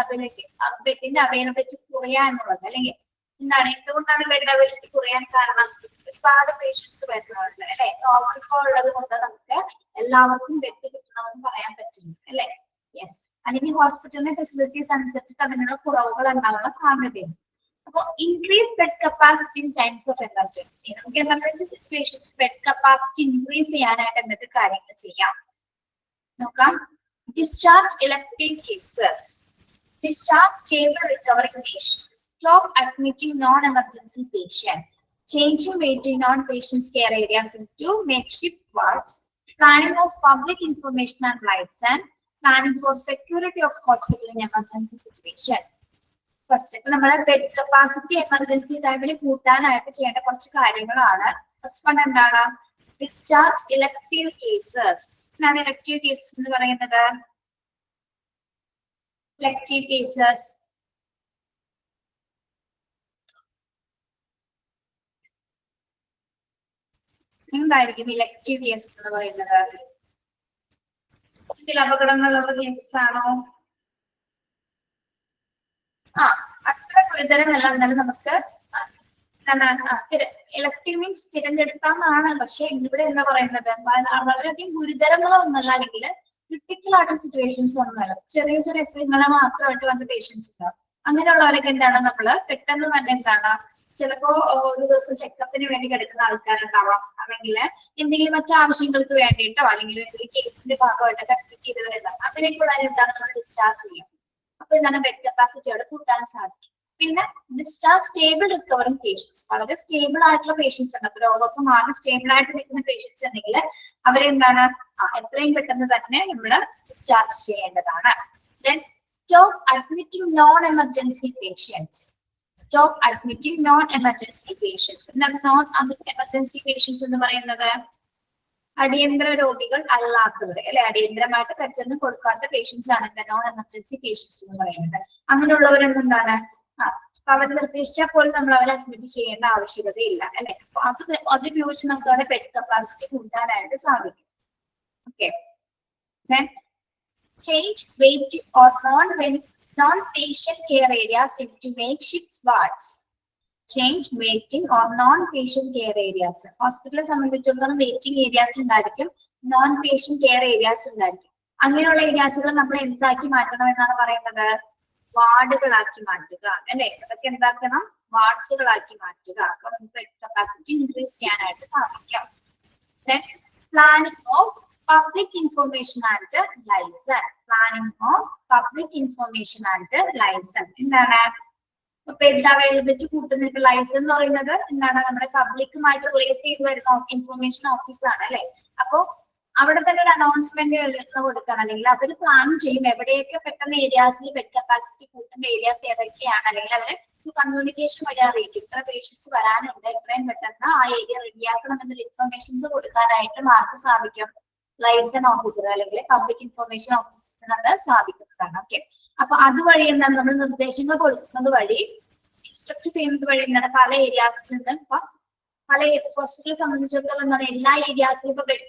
A: അവൈലബിലിറ്റി കുറയാ എന്നുള്ളത്. അല്ലെങ്കിൽ എന്താണ്, എന്തുകൊണ്ടാണ് ബെഡ് അവൈലബിലിറ്റി കുറയാൻ കാരണം? ഒരുപാട് പേഷ്യൻസ് വരുന്നുണ്ട് അല്ലെ, ഓവർഫ്ലോ ഉള്ളത് കൊണ്ട് നമുക്ക് എല്ലാവർക്കും ബെഡ് കിട്ടണമെന്ന് പറയാൻ പറ്റുന്നു അല്ലെ. യെസ്, അല്ലെങ്കിൽ ഹോസ്പിറ്റലിന്റെ ഫെസിലിറ്റീസ് അനുസരിച്ചിട്ട് അതിനുള്ള കുറവുകൾ ഉണ്ടാവാനുള്ള സാധ്യതയുണ്ട്. അപ്പൊ increase bed capacity in times of emergency. നമുക്ക് emergency situations bed capacity increase ചെയ്യാനായിട്ട് എന്തൊക്കെ കാര്യങ്ങൾ ചെയ്യാം നോക്കാം. Discharge elective cases, discharge stable recovering patients, stop admitting non emergency patient, changing waiting on patients' care areas into makeshift wards, planning of public information and license, planning for security of hospital in emergency situation. First ഇപ്പൊ നമ്മളെ bed capacity emergency ടൈമിൽ കൂട്ടാനായിട്ട് ചെയ്യേണ്ട കുറച്ച് കാര്യങ്ങളാണ്. First one എന്താണ്? Discharge elective cases. എന്താണ് elective cases എന്ന് പറയുന്നത്? ഇലക്ടീവ് കേസസ് എന്തായിരിക്കും? ഇലക്ടീവ് കേസസ് എന്ന് പറയുന്നത് ഇതിൽ അപകടങ്ങളുള്ള കേസസ് ആണോ? അത്ര ഗുരുതരമല്ല, എന്നാലും നമുക്ക് ഇലക്ടീവ് മീൻസ് തിരഞ്ഞെടുക്കാമെന്നാണ്. പക്ഷെ ഇവിടെ എന്താ പറയുന്നത്, വളരെയധികം ഗുരുതരങ്ങളൊന്നുമല്ല, അല്ലെങ്കിൽ ക്രിട്ടിക്കൽ ആയിട്ടുള്ള സിറ്റുവേഷൻസ് ഒന്നുമല്ല, ചെറിയ ചെറിയ അസുഖങ്ങളെ മാത്രമായിട്ട് വന്ന പേഷ്യൻസ് ഉണ്ടാവും. അങ്ങനെയുള്ളവരൊക്കെ എന്താണ് നമ്മള് പെട്ടെന്ന് തന്നെ എന്താണ്, ചിലപ്പോ ഒരു ദിവസം ചെക്കപ്പിന് വേണ്ടി കിടക്കുന്ന ആൾക്കാരുണ്ടാവാം, അല്ലെങ്കിൽ എന്തെങ്കിലും മറ്റു ആവശ്യങ്ങൾക്ക് വേണ്ടിയിട്ടോ അല്ലെങ്കിൽ എന്തെങ്കിലും കേസിന്റെ ഭാഗമായിട്ടൊക്കെ അഡ്മിറ്റ് ചെയ്തവരുണ്ടാവും. അങ്ങനെയൊക്കെയുള്ള എന്താണ് നമ്മൾ ഡിസ്ചാർജ് ചെയ്യും. അപ്പൊ എന്താണ് ബെഡ് കപ്പാസിറ്റി അവിടെ കൂട്ടാൻ സാധിക്കും. പിന്നെ ഡിസ്ചാർജ് സ്റ്റേബിൾ റിക്കവറിംഗ് പേഷ്യൻസ്, വളരെ സ്റ്റേബിൾ ആയിട്ടുള്ള പേഷ്യൻസ് ഉണ്ട്. അപ്പൊ രോഗമൊക്കെ മാറി സ്റ്റേബിൾ ആയിട്ട് നിൽക്കുന്ന പേഷ്യൻസ് ഉണ്ടെങ്കിൽ അവരെന്താണ് എത്രയും പെട്ടെന്ന് തന്നെ നമ്മൾ ഡിസ്ചാർജ് ചെയ്യേണ്ടതാണ്. Then stop admitting non emergency patients, stop admitting non emergency patients. എന്താണ് നോൺ എമർജൻസി പേഷ്യൻസ് എന്ന് പറയുന്നത്? അടിയന്തര രോഗികൾ അല്ലാത്തവർ അല്ലെ, അടിയന്തരമായിട്ട് പരിചരണം കൊടുക്കാത്ത പേഷ്യൻസ് ആണ് എന്താ നോൺ എമർജൻസി പേഷ്യൻസ് എന്ന് പറയുന്നത്. അങ്ങനെയുള്ളവരെന്താണ് അവർ നിർദ്ദേശിച്ചാൽ പോലും നമ്മൾ അവരെ അഡ്മിറ്റ് ചെയ്യേണ്ട ആവശ്യകതയില്ല അല്ലെ. അപ്പൊ അത് ഉപയോഗിച്ച് നമുക്ക് അവിടെ ബെഡ് കപ്പാസിറ്റി കൂട്ടാനായിട്ട് സാധിക്കും. Okay, change waiting or non-patient care areas into makeshift wards. Change waiting or non-patient care areas. ഹോസ്പിറ്റലിനെ സംബന്ധിച്ചിടത്തോളം വെയിറ്റിംഗ് ഏരിയാസ് ഉണ്ടായിരിക്കും, നോൺ പേഷ്യന്റ് കെയർ ഏരിയാസ് ഉണ്ടായിരിക്കും. അങ്ങനെയുള്ള ഏരിയാസുകൾ നമ്മൾ എന്താക്കി മാറ്റണം എന്നാണ് പറയുന്നത്? വാർഡുകളാക്കി മാറ്റുക അല്ലെ. അതൊക്കെ എന്താക്കണം? വാർഡ്സുകളാക്കി മാറ്റുക. അപ്പൊ നമുക്ക് ബെഡ് കപ്പാസിറ്റി ഇൻക്രീസ് ചെയ്യാനായിട്ട് സാധിക്കും. Planning of public information and licence, planning of public information and licence. എന്താണ് ബെഡ് അവൈലബിലിറ്റി കൂട്ടുന്ന? ഇപ്പൊ ലൈസൻസ് എന്ന് പറയുന്നത് എന്താണ്, നമ്മുടെ പബ്ലിക്കുമായിട്ട് റിലേറ്റ് ചെയ്ത് വരുന്ന ഇൻഫർമേഷൻ ഓഫീസാണ് അല്ലെ. അപ്പൊ അവിടെ തന്നെ ഒരു അനൗൺസ്മെന്റ് കൊടുക്കണം, അല്ലെങ്കിൽ അവർ പ്ലാൻ ചെയ്യും എവിടെയൊക്കെ പെട്ടെന്ന് ഏരിയാസിൽ ബെഡ് കപ്പാസിറ്റി കൂട്ടുന്ന ഏരിയാസ് ഏതൊക്കെയാണ്, അല്ലെങ്കിൽ അവര് കമ്മ്യൂണിക്കേഷൻ വഴി അറിയിക്കും ഇത്ര പേഷ്യൻസ് വരാനുണ്ട്, എത്രയും പെട്ടെന്ന് ആ ഏരിയ റെഡിയാക്കണം എന്നൊരു ഇൻഫർമേഷൻസ് കൊടുക്കാനായിട്ട് ആർക്ക് സാധിക്കും? ലൈസൻസ് ഓഫീസർ അല്ലെങ്കിൽ പബ്ലിക് ഇൻഫർമേഷൻ ഓഫീസേഴ്സിന് അത് സാധിക്കുന്നതാണ്. ഓക്കെ, അപ്പൊ അതുവഴി എന്താണ് നമ്മൾ നിർദ്ദേശങ്ങൾ കൊടുക്കുന്നത് വഴി, ഇൻസ്ട്രക്ട് ചെയ്യുന്നത് വഴി എന്താണ് പല ഏരിയാസിൽ നിന്ന് ഇപ്പൊ പല ഹോസ്പിറ്റലിനെ സംബന്ധിച്ചിടത്തോളം എന്താണ് എല്ലാ ഏരിയാസിലും ഇപ്പൊ ബെഡ്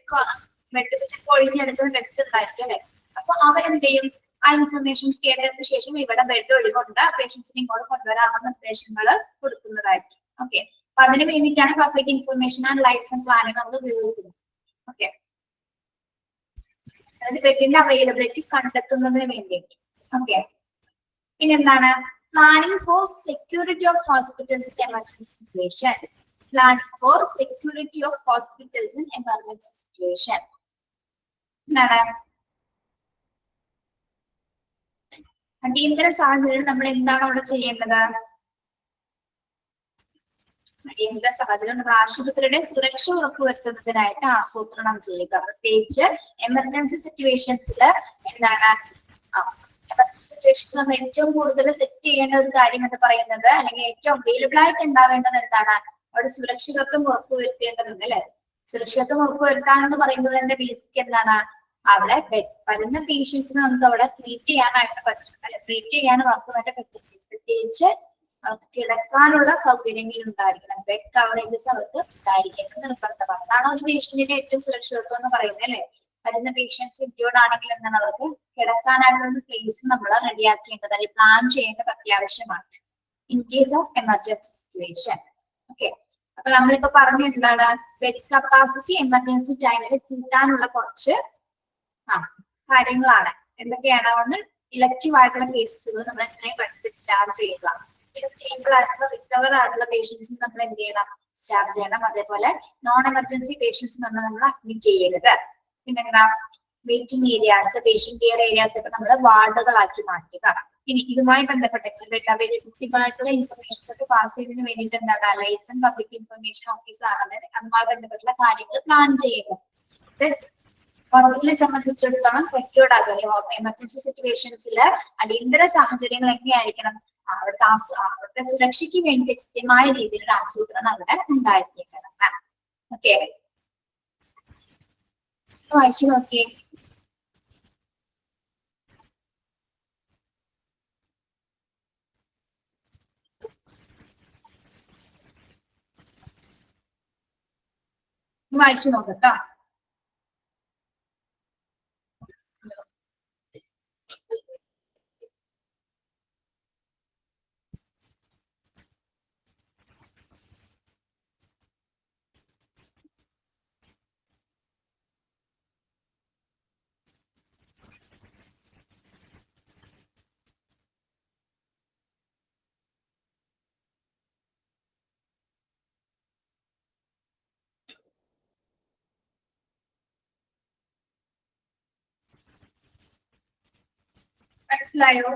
A: ഒഴിഞ്ഞെടുക്കുന്ന ബെഡ്സ് ഉണ്ടായിരിക്കും അല്ലെ. അപ്പൊ അവരെന്ത് ചെയ്യും? ആ ഇൻഫർമേഷൻസ് കേട്ടതിന് ശേഷം ഇവിടെ ബെഡ് ഒഴിവുണ്ട്, പേഷ്യൻസിനെ ഇങ്ങോട്ട് കൊണ്ടുവരാനുള്ള നിർദ്ദേശങ്ങൾ കൊടുക്കുന്നതായിരിക്കും. ഓക്കെ, അപ്പൊ അതിന് വേണ്ടിയിട്ടാണ് public information and licence planning നമ്മൾ ഉപയോഗിക്കുന്നത്. ഓക്കെ, അതായത് ബെഡിന്റെ അവൈലബിലിറ്റി കണ്ടെത്തുന്നതിന് വേണ്ടിയിട്ട്. ഓക്കെ, പിന്നെ എന്താണ്? Planning for security of hospitals in emergency situation, planning for security of hospitals in emergency situation. എന്താണ് അടിയന്തര സാഹചര്യം നമ്മൾ എന്താണ് അവിടെ ചെയ്യേണ്ടത്? അടിയന്തര സാഹചര്യം നമ്മൾ ആശുപത്രിയുടെ സുരക്ഷ ഉറപ്പുവരുത്തുന്നതിനായിട്ട് ആസൂത്രണം ചെയ്യുക. പ്രത്യേകിച്ച് എമർജൻസി സിറ്റുവേഷൻസിൽ എന്താണ് എമർജൻസി സിറ്റുവേഷൻസ് നമ്മൾ ഏറ്റവും കൂടുതൽ സെറ്റ് ചെയ്യേണ്ട ഒരു കാര്യം എന്ന് പറയുന്നത്, അല്ലെങ്കിൽ ഏറ്റവും അവൈലബിൾ ആയിട്ട് ഉണ്ടാവേണ്ടത് എന്താണ്, അവിടെ സുരക്ഷിതത്വം ഉറപ്പുവരുത്തേണ്ടതുണ്ട് അല്ലെ. സുരക്ഷിതത്വം ഉറപ്പുവരുത്താനെന്ന് പറയുന്നത് തന്നെ ബേസിക് എന്താണ്, അവിടെ വരുന്ന പേഷ്യൻസിന് നമുക്ക് അവിടെ ട്രീറ്റ് ചെയ്യാനായിട്ട് പറ്റും അല്ലെ. ട്രീറ്റ് ചെയ്യാൻ വർക്കുമായിട്ട് ഫെസിലിറ്റീസ്, പ്രത്യേകിച്ച് അവർക്ക് കിടക്കാനുള്ള സൗകര്യങ്ങൾ ഉണ്ടായിരിക്കണം. ബെഡ് കവറേജസ് അവർക്ക് ഉണ്ടായിരിക്കണം നിർബന്ധമാണ്. അതാണ് ഒരു പേഷ്യന്റിന്റെ ഏറ്റവും സുരക്ഷിതത്വം എന്ന് പറയുന്നത് അല്ലെ. വരുന്ന പേഷ്യൻസ് ഇൻക്ലൂഡ് ആണെങ്കിൽ എന്താണ്, അവർക്ക് കിടക്കാനായിട്ടുള്ള പ്ലേസ് നമ്മൾ റെഡിയാക്കേണ്ടത് അല്ലെങ്കിൽ പ്ലാൻ ചെയ്യേണ്ടത് അത്യാവശ്യമാണ് in case of emergency situation. Okay, അപ്പൊ നമ്മളിപ്പോ പറഞ്ഞ എന്താണ്, ബെഡ് കപ്പാസിറ്റി എമർജൻസി ടൈമിൽ കൂട്ടാനുള്ള കുറച്ച് കാര്യങ്ങളാണ്. എന്തൊക്കെയാണ്, ഒന്ന് ഇലക്റ്റീവ് ആയിട്ടുള്ള കേസസുകൾ നമ്മൾ എത്രയും പെട്ടെന്ന് ഡിസ്ചാർജ് ചെയ്യുക. പിന്നെ സ്റ്റേബിൾ ആയിട്ടുള്ള റിക്കവർ ആയിട്ടുള്ള പേഷ്യൻസിന് നമ്മൾ എന്ത് ചെയ്യണം, ഡിസ്ചാർജ് ചെയ്യണം. അതേപോലെ നോൺ എമർജൻസി പേഷ്യൻസ് നമ്മൾ അഡ്മിറ്റ് ചെയ്യരുത്. പിന്നെന്താ, waiting areas, patient care areas ഒക്കെ നമ്മൾ വാർഡുകളാക്കി മാറ്റുക. ഇനി ഇതുമായി ബന്ധപ്പെട്ട കൃത്യമായിട്ടുള്ള ഇൻഫർമേഷൻസ് ഒക്കെ പാസ് ചെയ്യുന്നതിന് വേണ്ടിയിട്ട് എന്താണ്, ലൈസൻസ് പബ്ലിക് ഇൻഫർമേഷൻ ഓഫീസ് ആണ് അതുമായി ബന്ധപ്പെട്ടുള്ള കാര്യങ്ങൾ പ്ലാൻ ചെയ്യുക. ഹോസ്പിറ്റലിനെ സംബന്ധിച്ചിടത്തോളം സെക്യൂർഡ് ആകുക. എമർജൻസി സിറ്റുവേഷൻസിൽ അടിയന്തര സാഹചര്യങ്ങൾ എങ്ങനെയായിരിക്കണം, അവിടുത്തെ സുരക്ഷയ്ക്ക് വേണ്ടി കൃത്യമായ രീതിയിലുള്ള ആസൂത്രണം അവിടെ ഉണ്ടായിരിക്കേണ്ടതാണ്. ഓക്കെ, വായിച്ചു നോക്കിയേ. വായിച്ചു നോക്കട്ടോ. മനസ്സിലായോ?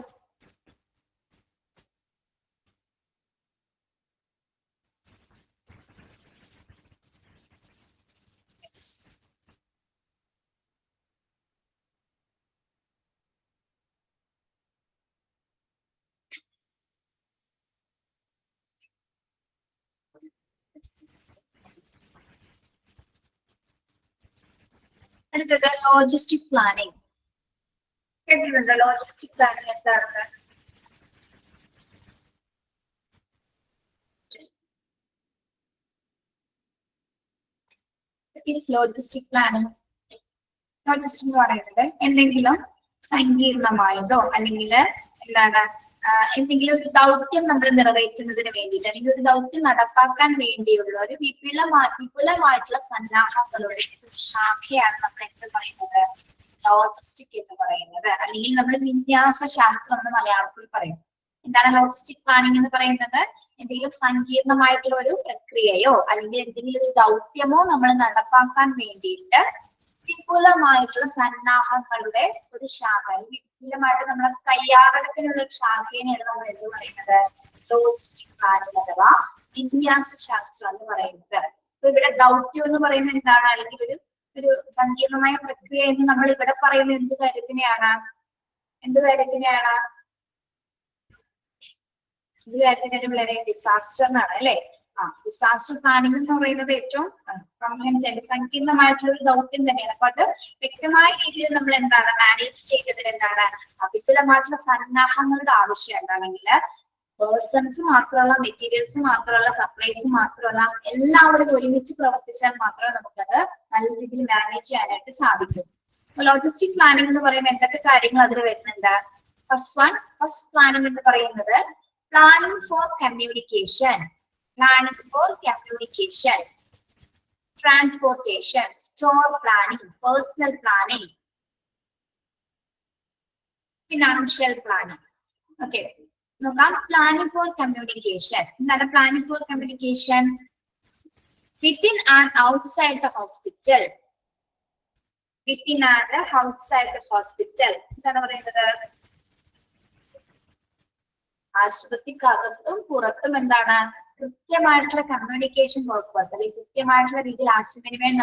A: അടുത്തത് ലോജിസ്റ്റിക് പ്ലാനിങ്. കേട്ടിട്ടുണ്ടോ ലോജിസ്റ്റിക് പ്ലാനിങ് എന്താണ്? ലോജിസ്റ്റിക് പ്ലാനിങ്, ലോജിസ്റ്റിക് എന്ന് പറയുന്നത് എന്തെങ്കിലും സങ്കീർണമായതോ അല്ലെങ്കിൽ എന്താണ് എന്തെങ്കിലും ഒരു ദൗത്യം നമ്മൾ നിറവേറ്റുന്നതിന് വേണ്ടിയിട്ട് അല്ലെങ്കിൽ ഒരു ദൗത്യം നടപ്പാക്കാൻ വേണ്ടിയുള്ള ഒരു വിപുലമായിട്ടുള്ള സന്നാഹങ്ങളുടെ ഒരു ശാഖയാണ് നമ്മൾ എന്ത് പറയുന്നത്, ലോജിസ്റ്റിക് എന്ന് പറയുന്നത്. അല്ലെങ്കിൽ നമ്മൾ വിന്യാസ ശാസ്ത്രം എന്ന് മലയാളത്തിൽ പറയും. എന്താണ് ലോജിസ്റ്റിക് പ്ലാനിങ് എന്ന് പറയുന്നത്? എന്തെങ്കിലും സങ്കീർണമായിട്ടുള്ള ഒരു പ്രക്രിയയോ അല്ലെങ്കിൽ എന്തെങ്കിലും ഒരു ദൗത്യമോ നമ്മൾ നടപ്പാക്കാൻ വേണ്ടിയിട്ട് വിപുലമായിട്ടുള്ള സന്നാഹങ്ങളുടെ ഒരു ശാഖ, വിപുലമായിട്ട് നമ്മളെ തയ്യാറെടുപ്പിനുള്ള ഒരു ശാഖേനെയാണ് നമ്മൾ എന്ത് പറയുന്നത്, ലോജിസ്റ്റിക് പ്ലാനിങ് അഥവാ വിന്യാസ ശാസ്ത്രം എന്ന് പറയുന്നത്. അപ്പൊ ഇവിടെ ദൗത്യം എന്ന് പറയുന്നത് എന്താണ്, അല്ലെങ്കിൽ ഒരു സങ്കീർണമായ പ്രക്രിയ എന്ന് നമ്മൾ ഇവിടെ പറയുന്നത് എന്ത് കാര്യത്തിനെയാണ്, വളരെ ഡിസാസ്റ്ററിനാണ് അല്ലെ. ഡിസാസ്റ്റർ പ്ലാനിംഗ് എന്ന് പറയുന്നത് ഏറ്റവും കോംപ്രഹെൻസീവ് സങ്കീർണമായിട്ടുള്ള ഒരു ദൗത്യം തന്നെയാണ്. അപ്പൊ അത് വ്യക്തമായ രീതിയിൽ നമ്മൾ എന്താണ് മാനേജ് ചെയ്തതിൽ എന്താണ് വിപുലമായിട്ടുള്ള സന്നാഹങ്ങളുടെ ആവശ്യം എന്താണെങ്കിൽ പേഴ്സൺസ് മാത്രമല്ല, മെറ്റീരിയൽസ് മാത്രമല്ല, സപ്ലൈസ് മാത്രമല്ല, എല്ലാവരും ഒരുമിച്ച് പ്രവർത്തിച്ചാൽ മാത്രമേ നമുക്കത് നല്ല രീതിയിൽ മാനേജ് ചെയ്യാനായിട്ട് സാധിക്കും. ലോജിസ്റ്റിക് പ്ലാനിംഗ് എന്ന് പറയുമ്പോൾ എന്തൊക്കെ കാര്യങ്ങൾ അതിൽ വരുന്നുണ്ട്? ഫസ്റ്റ് പ്ലാനിംഗ് എന്ന് പറയുന്നത് planning four communication, transportation, store planning, personal planning, financial planning. Okay, നോക്കാം. പ്ലാനിംഗ് ഫോർ കമ്മ്യൂണിക്കേഷൻ എന്താണ്? Planning four communication within and outside the hospital, within and outside the hospital എന്താണ് പറയുന്നത്? ആശുപത്രിക്കകത്തും പുറത്തും എന്താണ് കൃത്യമായിട്ടുള്ള കമ്മ്യൂണിക്കേഷൻ പർപ്പസ് അല്ലെങ്കിൽ കൃത്യമായിട്ടുള്ള രീതിയിൽ ആശയവിനിമയം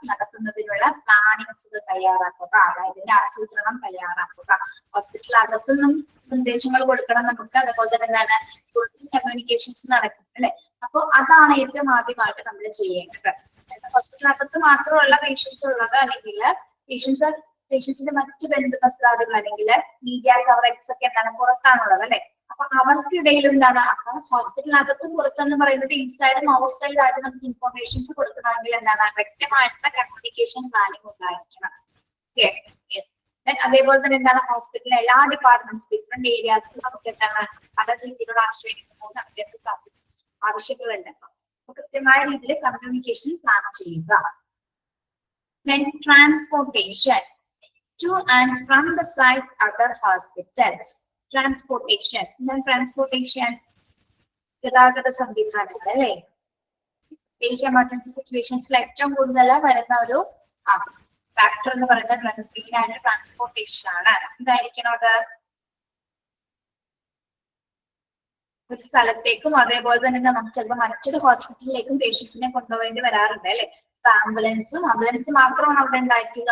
A: നടത്തുന്നതിനുള്ള പ്ലാനിങ്സ് തയ്യാറാക്കുക, അതായത് ആസൂത്രണം തയ്യാറാക്കുക. ഹോസ്പിറ്റൽ അകത്തുനിന്നും നിർദ്ദേശങ്ങൾ കൊടുക്കണം നമുക്ക്, അതുപോലെ തന്നെ എന്താണ് കമ്മ്യൂണിക്കേഷൻസ് നടക്കും അല്ലെ. അപ്പൊ അതാണ് ഏറ്റവും ആദ്യമായിട്ട് നമ്മൾ ചെയ്യേണ്ടത്. ഹോസ്പിറ്റലിനകത്ത് മാത്രമുള്ള പേഷ്യൻസ് ഉള്ളത് അല്ലെങ്കിൽ പേഷ്യൻസിന്റെ മറ്റു ബന്ധുപത്രാദികൾ അല്ലെങ്കിൽ മീഡിയ കവറേജസ് ഒക്കെ എന്താണ് പുറത്താണുള്ളത് അല്ലെ. അപ്പൊ അവർക്കിടയിൽ എന്താണ് ഹോസ്പിറ്റലിനകത്തും പുറത്തെന്ന് പറയുന്നത് ഇൻസൈഡും ഔട്ട് സൈഡ് ആയിട്ട് നമുക്ക് ഇൻഫോർമേഷൻസ് കൊടുക്കണമെങ്കിൽ എന്താണ് വ്യക്തമായിട്ടുള്ള കമ്മ്യൂണിക്കേഷൻ പ്ലാനിങ് ഉണ്ടായിരിക്കണം. Okay, yes. അതേപോലെ തന്നെ എന്താണ് ഹോസ്പിറ്റലിലെ എല്ലാ ഡിപ്പാർട്ട്മെന്റ്സ് ഡിഫറെന്റ് ഏരിയാസിൽ നമുക്ക് എന്താണ് പല രീതിയിലുള്ള ആശയവിനിമയം നടത്തേണ്ട ആവശ്യങ്ങളുണ്ട്. അപ്പൊ കൃത്യമായ രീതിയിൽ കമ്മ്യൂണിക്കേഷൻ പ്ലാൻ ചെയ്യുക. Then transportation to and from the site other hospitals. Transportation. Then transportation ഗതാഗത സംവിധാനങ്ങൾ അല്ലെ. പ്രത്യേകിച്ച് എമർജൻസി സിറ്റുവേഷൻസിൽ ഏറ്റവും കൂടുതൽ വരുന്ന ഒരു ഫാക്ടർ എന്ന് പറയുന്നത് മെയിൻ ആയിട്ട് ട്രാൻസ്പോർട്ടേഷൻ ആണ്. എന്തായിരിക്കണം അത്? ഒരു സ്ഥലത്തേക്കും അതേപോലെ തന്നെ നമുക്ക് ചിലപ്പോൾ മറ്റൊരു ഹോസ്പിറ്റലിലേക്കും പേഷ്യൻസിനെ കൊണ്ടുപോകേണ്ടി വരാറുണ്ട് അല്ലെ. ഇപ്പൊ ആംബുലൻസ് മാത്രമാണ് അവിടെ ഉണ്ടായിരിക്കുക.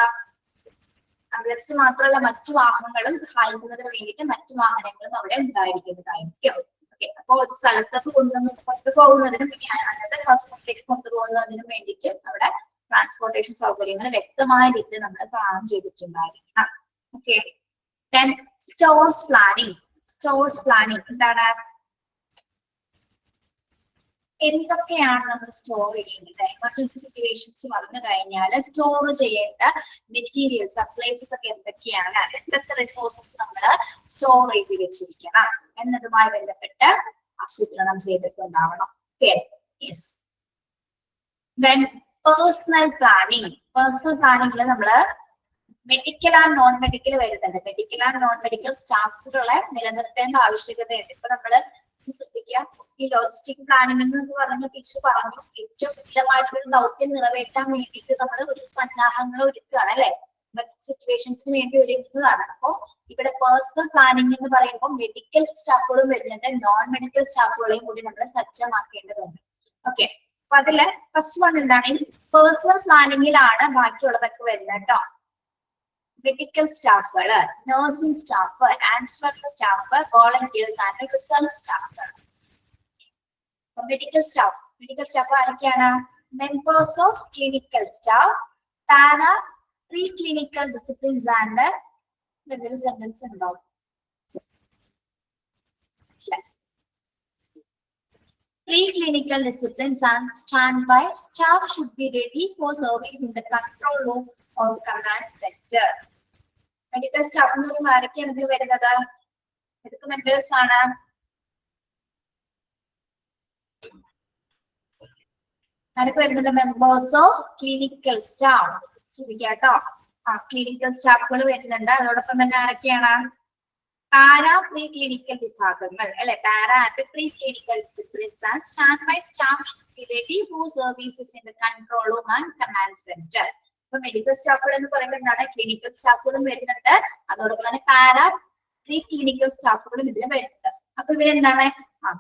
A: ആംബുലൻസ് മാത്രമല്ല മറ്റു വാഹനങ്ങളും സഹായിക്കുന്നതിന് വേണ്ടിയിട്ട് മറ്റു വാഹനങ്ങളും അവിടെ ഉണ്ടായിരിക്കുന്നതായിരിക്കും. ഓക്കെ, അപ്പൊ ഒരു സ്ഥലത്തേക്ക് കൊണ്ടുപോകുന്നതിനും പിന്നെ അന്നത്തെ ഹോസ്പിറ്റലിലേക്ക് കൊണ്ടുപോകുന്നതിനും വേണ്ടിയിട്ട് അവിടെ ട്രാൻസ്പോർട്ടേഷൻ സൗകര്യങ്ങൾ വ്യക്തമായ രീതിയിൽ നമ്മൾ പ്ലാൻ ചെയ്തിട്ടുണ്ടായിരിക്കണം. ഓക്കെ, ദെൻ സ്റ്റോഴ്സ് പ്ലാനിങ് എന്താണ്? എന്തൊക്കെയാണ് നമ്മൾ സ്റ്റോർ ചെയ്യേണ്ടത്? എമർജൻസി സിറ്റുവേഷൻസ് വന്നു കഴിഞ്ഞാൽ സ്റ്റോർ ചെയ്യേണ്ട മെറ്റീരിയൽ സപ്ലൈസസ് ഒക്കെ എന്തൊക്കെയാണ്, എന്തൊക്കെ റിസോഴ്സസ് നമ്മൾ സ്റ്റോർ ചെയ്ത് വെച്ചിരിക്കണം എന്നതുമായി ബന്ധപ്പെട്ട് ആസൂത്രണം ചെയ്തിട്ടുണ്ടാവണം. Okay, yes. ദെൻ പേഴ്സണൽ പ്ലാനിങ്ങിൽ നമ്മള് മെഡിക്കൽ ആൻഡ് നോൺ മെഡിക്കൽ വരുന്നുണ്ട്. മെഡിക്കൽ ആൻഡ് നോൺ മെഡിക്കൽ സ്റ്റാഫുകളെ നിലനിർത്തേണ്ട ആവശ്യകതയുണ്ട്. ഇപ്പൊ നമ്മള് ശ്രദ്ധിക്കുക, ഈ ലോജിസ്റ്റിക് പ്ലാനിംഗ് എന്ന് പറഞ്ഞ ടീച്ചർ പറഞ്ഞു ഏറ്റവും വിപുലമായിട്ടുള്ള ദൗത്യം നിറവേറ്റാൻ വേണ്ടിയിട്ട് നമ്മൾ ഒരു സന്നാഹങ്ങൾ ഒരുക്കുകയാണ് അല്ലെ, സിറ്റുവേഷൻസിന് വേണ്ടി ഒരുങ്ങുന്നതാണ്. അപ്പോ ഇവിടെ പേഴ്സണൽ പ്ലാനിംഗ് എന്ന് പറയുമ്പോൾ മെഡിക്കൽ സ്റ്റാഫുകളും വരുന്നുണ്ട്, നോൺ മെഡിക്കൽ സ്റ്റാഫുകളെയും കൂടി നമ്മൾ സജ്ജമാക്കേണ്ടതുണ്ട്. ഓക്കെ, അപ്പൊ അതില് ഫസ്റ്റ് വൺ എന്താണ്? പേഴ്സണൽ പ്ലാനിങ്ങിലാണ് ബാക്കിയുള്ളതൊക്കെ വരുന്നത് കേട്ടോ. മെഡിക്കൽ സ്റ്റാഫുകള്, nursing staff, answering staff, volunteers and research staff. Medical staff ആരൊക്കെയാണ്? Members of clinical staff, para pre clinical disciplines and എന്തൊരു സെന്റൻസ് ഉണ്ടാവും. Pre-clinical disciplines and standby staff should be ready for service in the control room or command center. Medical staff എന്ന് പറയുമ്പോൾ ആരൊക്കെയാണ് ഇത് വരുന്നത്? ഏതൊക്കെ members ആണ്? ആരൊക്കെ വരുന്നത്? Members of clinical staff. ശ്രദ്ധിക്കാട്ടോ, ക്ലിനിക്കൽ സ്റ്റാഫുകൾ വരുന്നുണ്ട്. അതോടൊപ്പം തന്നെ ആരൊക്കെയാണ്? പാരാ പ്രീ ക്ലിനിക്കൽ വിഭാഗങ്ങൾ അല്ലെ, para and pre clinical disciplines and stand by staff should be ready for services in the control room and command centre. അപ്പൊ മെഡിക്കൽ സ്റ്റാഫുകൾ എന്ന് പറയുമ്പോൾ എന്താണ്? ക്ലിനിക്കൽ സ്റ്റാഫുകളും വരുന്നുണ്ട്, അതോടൊപ്പം തന്നെ പാരാ പ്രീ ക്ലിനിക്കൽ സ്റ്റാഫുകളും ഇതിൽ വരുന്നുണ്ട്. അപ്പൊ ഇവരെന്താണ്?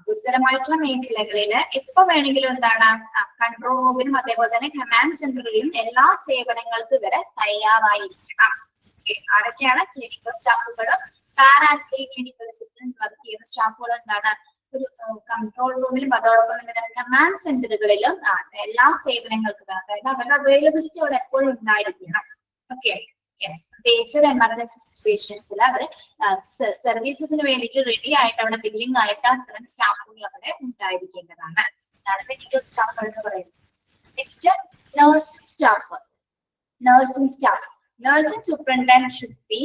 A: ഗുരുതരമായിട്ടുള്ള മേഖലകളില് എപ്പോ വേണമെങ്കിലും എന്താണ് കൺട്രോൾ റൂമിലും അതേപോലെ തന്നെ കമാൻഡ് സെന്ററുകളിലും എല്ലാ സേവനങ്ങൾക്കും ഇവരെ തയ്യാറായിരിക്കണം. ആരൊക്കെയാണ്? ക്ലിനിക്കൽ സ്റ്റാഫുകളും para pre clinical disciplines work ചെയ്യുന്ന സ്റ്റാഫുകളും എന്താണ് ഒരു കൺട്രോൾ റൂമിലും അതോടൊപ്പം തന്നെ കമാൻഡ് സെന്ററുകളിലും എല്ലാ സേവനങ്ങൾക്കും, അതായത് അവരുടെ അവൈലബിലിറ്റി അവിടെ എപ്പോഴും ഉണ്ടായിരിക്കണം. Okay, yes. പ്രത്യേകിച്ച് എമർജൻസി സിറ്റുവേഷൻസിൽ അവർ സർവീസസിന് വേണ്ടിയിട്ട് റെഡി ആയിട്ട് അവിടെ ബില്ലിംഗ് ആയിട്ട് അത്തരം സ്റ്റാഫുകൾ അവിടെ ഉണ്ടായിരിക്കേണ്ടതാണ്. ഇതാണ് മെഡിക്കൽ സ്റ്റാഫ് എന്ന് പറയുന്നത്. Next nursing staff. Nursing superintendent should be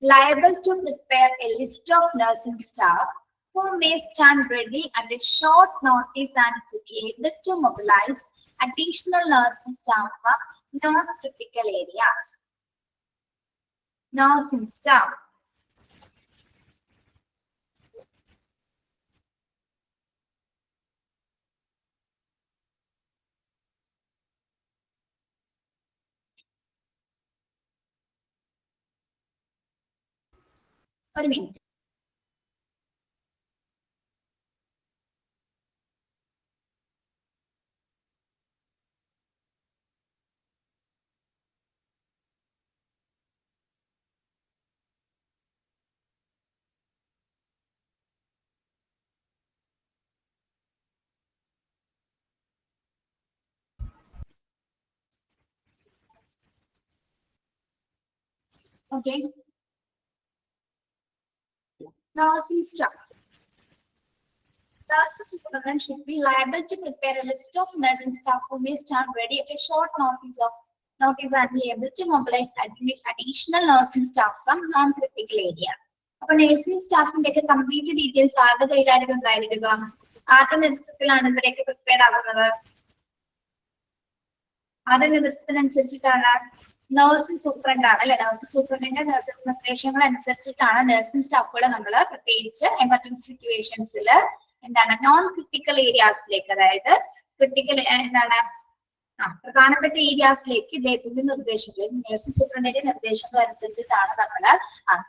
A: liable to prepare a list of nursing staff who may stand ready at a short notice and to be able to mobilize additional nursing staff from non-critical areas. Nursing staff. ഒരു minute. Okay. Nursing staff. Thus, the superintendent should be liable to prepare a list of nursing staff who may stand ready at a short notice and be able to mobilize additional nursing staff from non-critical area. അപ്പോൾ nursing സ്റ്റാഫിന്റെ ഒക്കെ complete details ആരുടെ കയ്യിലായിരിക്കും ഉണ്ടായിരിക്കുക? ആരുടെ നേതൃത്വത്തിലാണ് ഇവരെയൊക്കെ prepare ആകുന്നത്? ആരുടെ നേതൃത്വത്തിനനുസരിച്ചിട്ടാണ്? Nursing superintendent ആണ് അല്ലെ? നഴ്സിംഗ് സൂപ്രണ്ടിന്റെ നിർദ്ദേശങ്ങൾ അനുസരിച്ചിട്ടാണ് നഴ്സിംഗ് സ്റ്റാഫുകളെ നമ്മൾ പ്രത്യേകിച്ച് എമർജൻസി സിറ്റുവേഷൻസിൽ എന്താണ് നോൺ ക്രിട്ടിക്കൽ ഏരിയാസിലേക്ക്, അതായത് ക്രിട്ടിക്കൽ എന്താണ് പ്രധാനപ്പെട്ട ഏരിയാസിലേക്ക് ഇദ്ദേഹത്തിന്റെ നിർദ്ദേശങ്ങൾ, നഴ്സിംഗ് സൂപ്രണ്ടിന്റെ നിർദ്ദേശങ്ങൾ അനുസരിച്ചിട്ടാണ് നമ്മൾ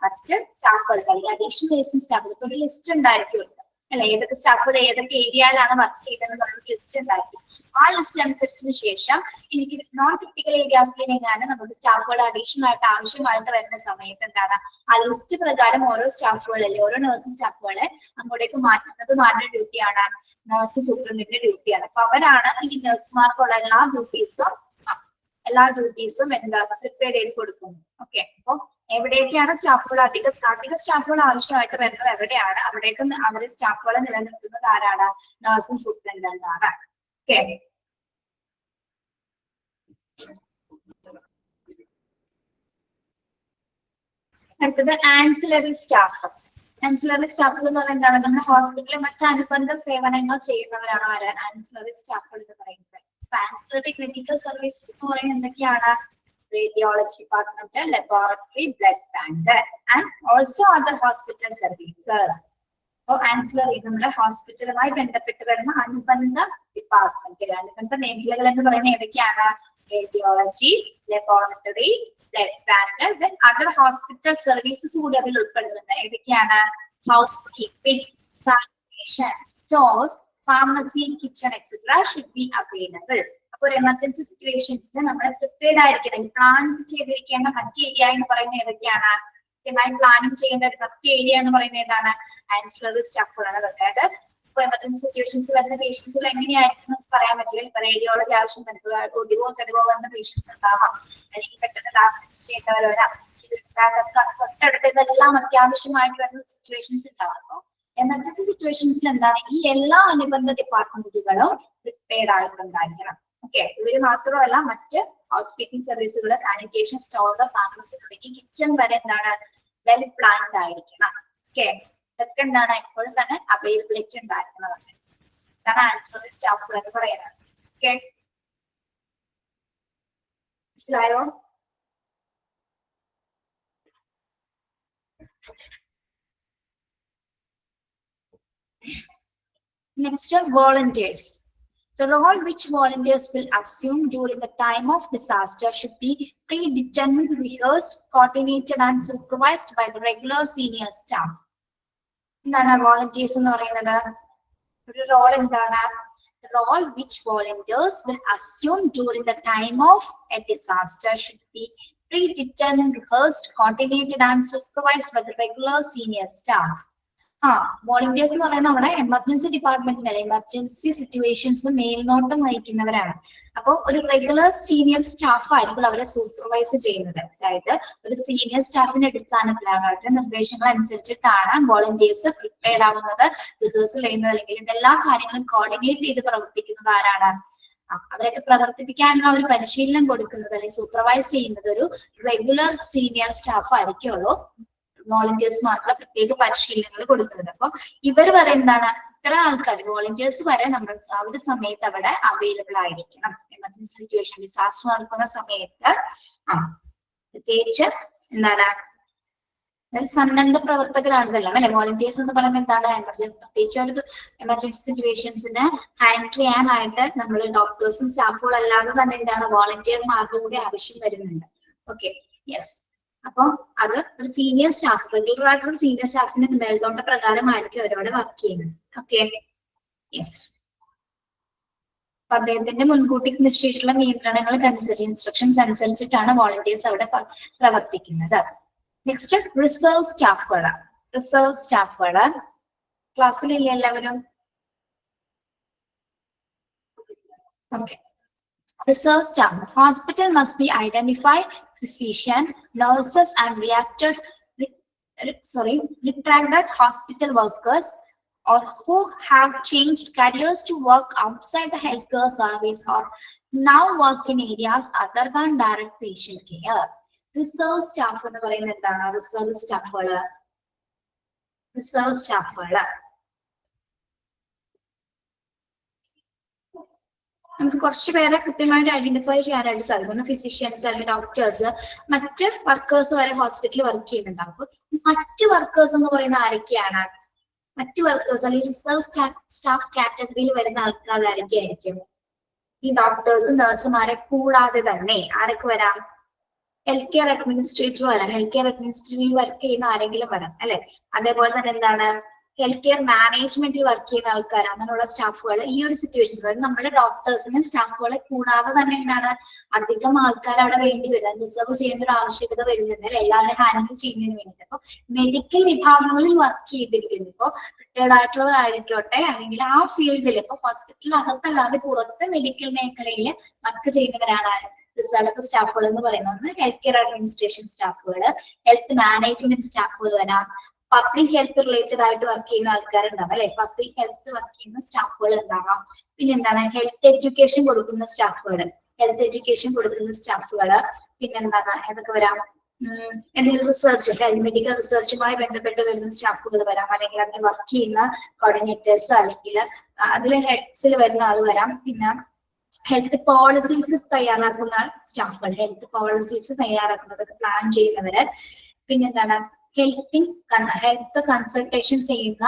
A: മറ്റ് സ്റ്റാഫുകൾ അഡീഷണൽ നഴ്സിംഗ് സ്റ്റാഫുകൾ ഒരു ലിസ്റ്റ് ഉണ്ടായിരിക്കും അല്ലെ? ഏതൊക്കെ സ്റ്റാഫുകൾ ഏതൊക്കെ ഏരിയയിലാണ് വർക്ക് ചെയ്തതെന്ന് പറഞ്ഞ ലിസ്റ്റ് ഉണ്ടായിരിക്കും. ആ ലിസ്റ്റ് അനുസരിച്ചതിന് ശേഷം എനിക്ക് നോൺ ക്രിട്ടിക്കൽ ഏരിയാസിലെങ്ങാണ് നമ്മുടെ സ്റ്റാഫുകൾ അഡീഷണൽ ആയിട്ട് ആവശ്യമായിട്ട് വരുന്ന സമയത്ത് എന്താണ് ആ ലിസ്റ്റ് പ്രകാരം ഓരോ സ്റ്റാഫുകളല്ലേ, ഓരോ നഴ്സിംഗ് സ്റ്റാഫുകളെ അങ്ങോട്ടേക്ക് മാറ്റുന്നത് ആരുടെ ഡ്യൂട്ടിയാണ്? നഴ്സിംഗ് സൂപ്രണ്ടിന്റെ ഡ്യൂട്ടിയാണ്. അപ്പൊ അവരാണ് ഈ നഴ്സുമാർക്കുള്ള എല്ലാ ഡ്യൂട്ടീസും എന്താ പ്രിപ്പയർ ചെയ്ത് കൊടുക്കുന്നത്. ഓക്കെ, അപ്പൊ എവിടേക്കാണ് സ്റ്റാഫുകൾ അധിക സ്റ്റാഫുകൾ ആവശ്യമായിട്ട് വരുന്നത് എവിടെയാണ് അവിടേക്ക് അവര് സ്റ്റാഫുകളെ നിലനിർത്തുന്നത് ആരാണ്? നഴ്സിംഗ് സൂപ്രണ്ടന്റ് ആണ്. ഓക്കെ, അടുത്തത് ആൻസിലറി സ്റ്റാഫ്. ആൻസിലറി സ്റ്റാഫുകൾ എന്ന് പറയുന്നത് എന്താണ്? നമ്മുടെ ഹോസ്പിറ്റലിൽ മറ്റ് അനുബന്ധ സേവനങ്ങൾ ചെയ്യുന്നവരാണ് ആര്? ആൻസിലറി സ്റ്റാഫുകൾ എന്ന് പറയുന്നത്. ആൻസിലറി ക്ലിനിക്കൽ സർവീസസ് എന്ന് പറയുന്നത് എന്തൊക്കെയാണ്? Radiology department, laboratory, blood bank and also other hospital services. അപ്പോൾ ആൻസിലറി നമ്മുടെ ഹോസ്പിറ്റലുമായി ബന്ധപ്പെട്ട് വരുന്ന അനുബന്ധ ഡിപ്പാർട്ട്മെന്റ്, അനുബന്ധ മേഖലകൾ എന്ന് പറയുന്നത് ഏതൊക്കെയാണ്? Radiology, laboratory, blood bank, other hospital services കൂടി അതിൽ ഉൾപ്പെടുന്നുണ്ട്. ഏതൊക്കെയാണ്? House keeping, sanitation, stores, pharmacy, kitchen etcetera should be available. അപ്പൊ ഒരു എമർജൻസി സിറ്റുവേഷൻസിൽ നമ്മൾ പ്രിപ്പയർഡ് ആയിരിക്കണം. പ്ലാൻ ചെയ്തിരിക്കേണ്ട മറ്റ് ഏരിയ എന്ന് പറയുന്നത് ഏതൊക്കെയാണ്? കൃത്യമായി പ്ലാനിങ് ചെയ്യേണ്ട ഒരു മറ്റ് ഏരിയ എന്ന് പറയുന്നത് ഏതാണ്? ആൻസിലറി സ്റ്റാഫുകളാണ്. അതായത് ഇപ്പൊ എമർജൻസി സിറ്റുവേഷൻസ് വരുന്ന പേഷ്യൻസുകൾ എങ്ങനെയായിരിക്കും പറയാൻ പറ്റില്ല. ഇപ്പൊ റേഡിയോളജി ആവശ്യം ഒടിവോ തെരുവോ വരുന്ന പേഷ്യൻസ് ഉണ്ടാവാം, അല്ലെങ്കിൽ പെട്ടെന്ന് ലാബ് ചെയ്യേണ്ടവർ വരാം, തൊട്ടടുത്ത് ഇതെല്ലാം അത്യാവശ്യമായിട്ട് വരുന്ന സിറ്റുവേഷൻസ് ഉണ്ടാവാം. അപ്പൊ എമർജൻസി സിറ്റുവേഷൻസിൽ എന്താണ് ഈ എല്ലാ അനുബന്ധ ഡിപ്പാർട്ട്മെന്റുകളും പ്രിപ്പയർഡ് ആയിട്ടുണ്ടായിരിക്കണം. ഓക്കെ, ഇവര് മാത്രമല്ല മറ്റ് ഹോസ്പിറ്റൽ സർവീസുകൾ, സാനിറ്റേഷൻ, സ്റ്റോർ, ഫാർമസി തുടങ്ങി കിച്ചൺ വരെ എന്താണ് വെൽ പ്ലാൻഡ് ആയിരിക്കണം. ഓക്കെ, ഇതൊക്കെ എന്താണ് എപ്പോഴും തന്നെ അവൈലബിലിറ്റി ഉണ്ടായിരിക്കുന്നതാണ്. ഇതാണ് ആൻസിലറി സ്റ്റാഫുകൾ എന്ന് പറയുന്നത്. ഓക്കെ, മനസ്സിലായോ? Next, volunteers. The role which volunteers will assume during the time of disaster should be predetermined, rehearsed, coordinated and supervised by the regular senior staff. എന്താണ് വോളണ്ടിയേഴ്സ് എന്ന് പറയുന്നത്? ഒരു റോൾ എന്താണ്? The role which volunteers will assume during the time of a disaster should be predetermined, rehearsed, coordinated and supervised by the regular senior staff. Volunteers എന്ന് പറയുന്നത് നമ്മുടെ emergency ഡിപ്പാർട്ട്മെന്റിനല്ല, emergency situations മേൽനോട്ടം വഹിക്കുന്നവരാണ്. അപ്പോൾ ഒരു റെഗുലർ സീനിയർ സ്റ്റാഫ് ആയിരിക്കും അവരെ supervise ചെയ്യുന്നത്. അതായത് ഒരു സീനിയർ സ്റ്റാഫിന്റെ അടിസ്ഥാനത്തിൽ അവരുടെ നിർദ്ദേശങ്ങൾ അനുസരിച്ചിട്ടാണ് വോളണ്ടിയേഴ്സ് പ്രിപ്പയർഡ് ആവുന്നത്, റിഹേഴ്സൽ ചെയ്യുന്നത്, അല്ലെങ്കിൽ ഇതെല്ലാ കാര്യങ്ങളും കോർഡിനേറ്റ് ചെയ്ത് പ്രവർത്തിക്കുന്നത് ആരാണ്? അവരൊക്കെ പ്രവർത്തിപ്പിക്കാനുള്ള ഒരു പരിശീലനം കൊടുക്കുന്നത് അല്ലെങ്കിൽ സൂപ്പർവൈസ് ചെയ്യുന്നത് ഒരു റെഗുലർ സീനിയർ സ്റ്റാഫ് ആയിരിക്കുള്ളൂ. വോളണ്ടിയേഴ്സ്മാർക്കുള്ള പ്രത്യേക പരിശീലനങ്ങൾ കൊടുക്കുന്നത്. അപ്പൊ ഇവർ വരെ എന്താണ് ഇത്ര ആൾക്കാർ വോളണ്ടിയേഴ്സ് വരെ നമ്മൾ ആ ഒരു സമയത്ത് അവിടെ അവൈലബിൾ ആയിരിക്കണം. എമർജൻസി സിറ്റുവേഷൻ ഡിസാസ്റ്റർ നടക്കുന്ന സമയത്ത് പ്രത്യേകിച്ച് എന്താണ് സന്നദ്ധ പ്രവർത്തകരാണിതെല്ലാം അല്ലെ. വോളണ്ടിയേഴ്സ് എന്ന് പറയുന്നത് എന്താണ്? പ്രത്യേകിച്ച് ഒരു എമർജൻസി സിറ്റുവേഷൻസിനെ ഹാൻഡിൽ ചെയ്യാനായിട്ട് നമ്മൾ ഡോക്ടേഴ്സും സ്റ്റാഫുകളും അല്ലാതെ തന്നെ എന്താണ് വോളണ്ടിയർമാർക്കും കൂടി ആവശ്യം വരുന്നുണ്ട്. Okay, yes. അപ്പൊ അത് ഒരു സീനിയർ സ്റ്റാഫ്, റെഗുലർ ആയിട്ടുള്ള സീനിയർ സ്റ്റാഫിന്റെ മേൽനോട്ട പ്രകാരമായിരിക്കും അവരവിടെ വർക്ക് ചെയ്യുന്നത്. Okay, yes. അപ്പൊ അദ്ദേഹത്തിന്റെ മുൻകൂട്ടി നിശ്ചയിച്ചിട്ടുള്ള നിയന്ത്രണങ്ങൾക്ക് അനുസരിച്ച്, ഇൻസ്ട്രക്ഷൻസ് അനുസരിച്ചിട്ടാണ് വോളണ്ടിയേഴ്സ് അവിടെ പ്രവർത്തിക്കുന്നത്. നെക്സ്റ്റ്, റിസർവ് സ്റ്റാഫുകൾ. റിസർവ് സ്റ്റാഫുകൾ ക്ലാസ്സിലില്ല എല്ലാവരും? Okay. Reserve staff. The hospital must be identified, physician, nurses, and retracted hospital workers, or who have changed careers to work outside the healthcare service or now work in areas other than direct patient care. Reserve staff എന്ന് പറയുന്നത് എന്താണ്? Reserve സ്റ്റാഫുകള് നമുക്ക് കുറച്ച് പേരെ കൃത്യമായിട്ട് identify ചെയ്യാനായിട്ട് സാധിക്കും. Physicians അല്ലെങ്കിൽ ഡോക്ടേഴ്സ്, മറ്റ് വർക്കേഴ്സ് വരെ ഹോസ്പിറ്റലിൽ വർക്ക് ചെയ്യുന്നുണ്ടാവും. അപ്പൊ മറ്റ് വർക്കേഴ്സ് എന്ന് പറയുന്ന ആരൊക്കെയാണ്? മറ്റ് വർക്കേഴ്സ് അല്ലെങ്കിൽ റിസർവ് സ്റ്റാഫ് കാറ്റഗറിയിൽ വരുന്ന ആൾക്കാർ ആരൊക്കെയായിരിക്കും? ഈ ഡോക്ടേഴ്സ്, നഴ്സുമാരെ കൂടാതെ തന്നെ ആരൊക്കെ വരാം? ഹെൽത്ത് കെയർ അഡ്മിനിസ്ട്രേറ്റർ വരാം. ഹെൽത്ത് കെയർ അഡ്മിനിസ്ട്രേറ്റീവ് വർക്ക് ചെയ്യുന്ന ആരെങ്കിലും വരാം അല്ലെ. അതേപോലെ തന്നെ എന്താണ്, ഹെൽത്ത് കെയർ മാനേജ്മെന്റിൽ വർക്ക് ചെയ്യുന്ന ആൾക്കാർ, അങ്ങനെയുള്ള സ്റ്റാഫുകൾ ഈ ഒരു സിറ്റുവേഷൻ, അതായത് നമ്മുടെ ഡോക്ടേഴ്സിനെ സ്റ്റാഫുകളെ കൂടാതെ തന്നെ എന്താണ് അധികം ആൾക്കാർ അവിടെ വേണ്ടി വരും. റിസർവ് ചെയ്യേണ്ട ഒരു ആവശ്യകത വരുന്നുണ്ട് അല്ലെ, എല്ലാവരും ഹാൻഡിൽ ചെയ്യുന്നതിന് വേണ്ടിയിട്ട്. അപ്പൊ മെഡിക്കൽ വിഭാഗങ്ങളിൽ വർക്ക് ചെയ്തിരിക്കുന്നു, ഇപ്പൊ റിട്ടയർഡ് ആയിട്ടുള്ളവരായിരിക്കോട്ടെ അല്ലെങ്കിൽ ആ ഫീൽഡിൽ ഇപ്പൊ ഹോസ്പിറ്റലിനകത്തല്ലാതെ പുറത്ത് മെഡിക്കൽ മേഖലയിൽ വർക്ക് ചെയ്യുന്നവരാണ് റിസർവ് സ്റ്റാഫുകൾ എന്ന് പറയുന്നത്. ഒന്ന് ഹെൽത്ത് കെയർ അഡ്മിനിസ്ട്രേഷൻ സ്റ്റാഫുകൾ, ഹെൽത്ത് മാനേജ്മെന്റ് സ്റ്റാഫുകൾ വരാം, പബ്ലിക് ഹെൽത്ത് റിലേറ്റഡ് ആയിട്ട് വർക്ക് ചെയ്യുന്ന ആൾക്കാരുണ്ടാവും അല്ലെ, പബ്ലിക് ഹെൽത്ത് വർക്ക് ചെയ്യുന്ന സ്റ്റാഫുകൾ ഉണ്ടാവാം. പിന്നെ എന്താണ്, ഹെൽത്ത് എഡ്യൂക്കേഷൻ കൊടുക്കുന്ന സ്റ്റാഫുകൾ, പിന്നെന്താണ് ഏതൊക്കെ വരാം, എന്തെങ്കിലും റിസർച്ച്, മെഡിക്കൽ റിസർച്ചുമായി ബന്ധപ്പെട്ട് വരുന്ന സ്റ്റാഫുകൾ വരാം, അല്ലെങ്കിൽ അതിൽ വർക്ക് ചെയ്യുന്ന കോർഡിനേറ്റേഴ്സ്, അല്ലെങ്കിൽ അതിൽ ഹെഡ്സിൽ വരുന്ന ആൾ വരാം. പിന്നെ ഹെൽത്ത് പോളിസീസ് തയ്യാറാക്കുന്ന സ്റ്റാഫുകൾ, ഹെൽത്ത് പോളിസീസ് തയ്യാറാക്കുന്നതൊക്കെ പ്ലാൻ ചെയ്യുന്നവര്. പിന്നെന്താണ്, ഹെൽത്ത് കൺസൾട്ടേഷൻ ചെയ്യുന്ന,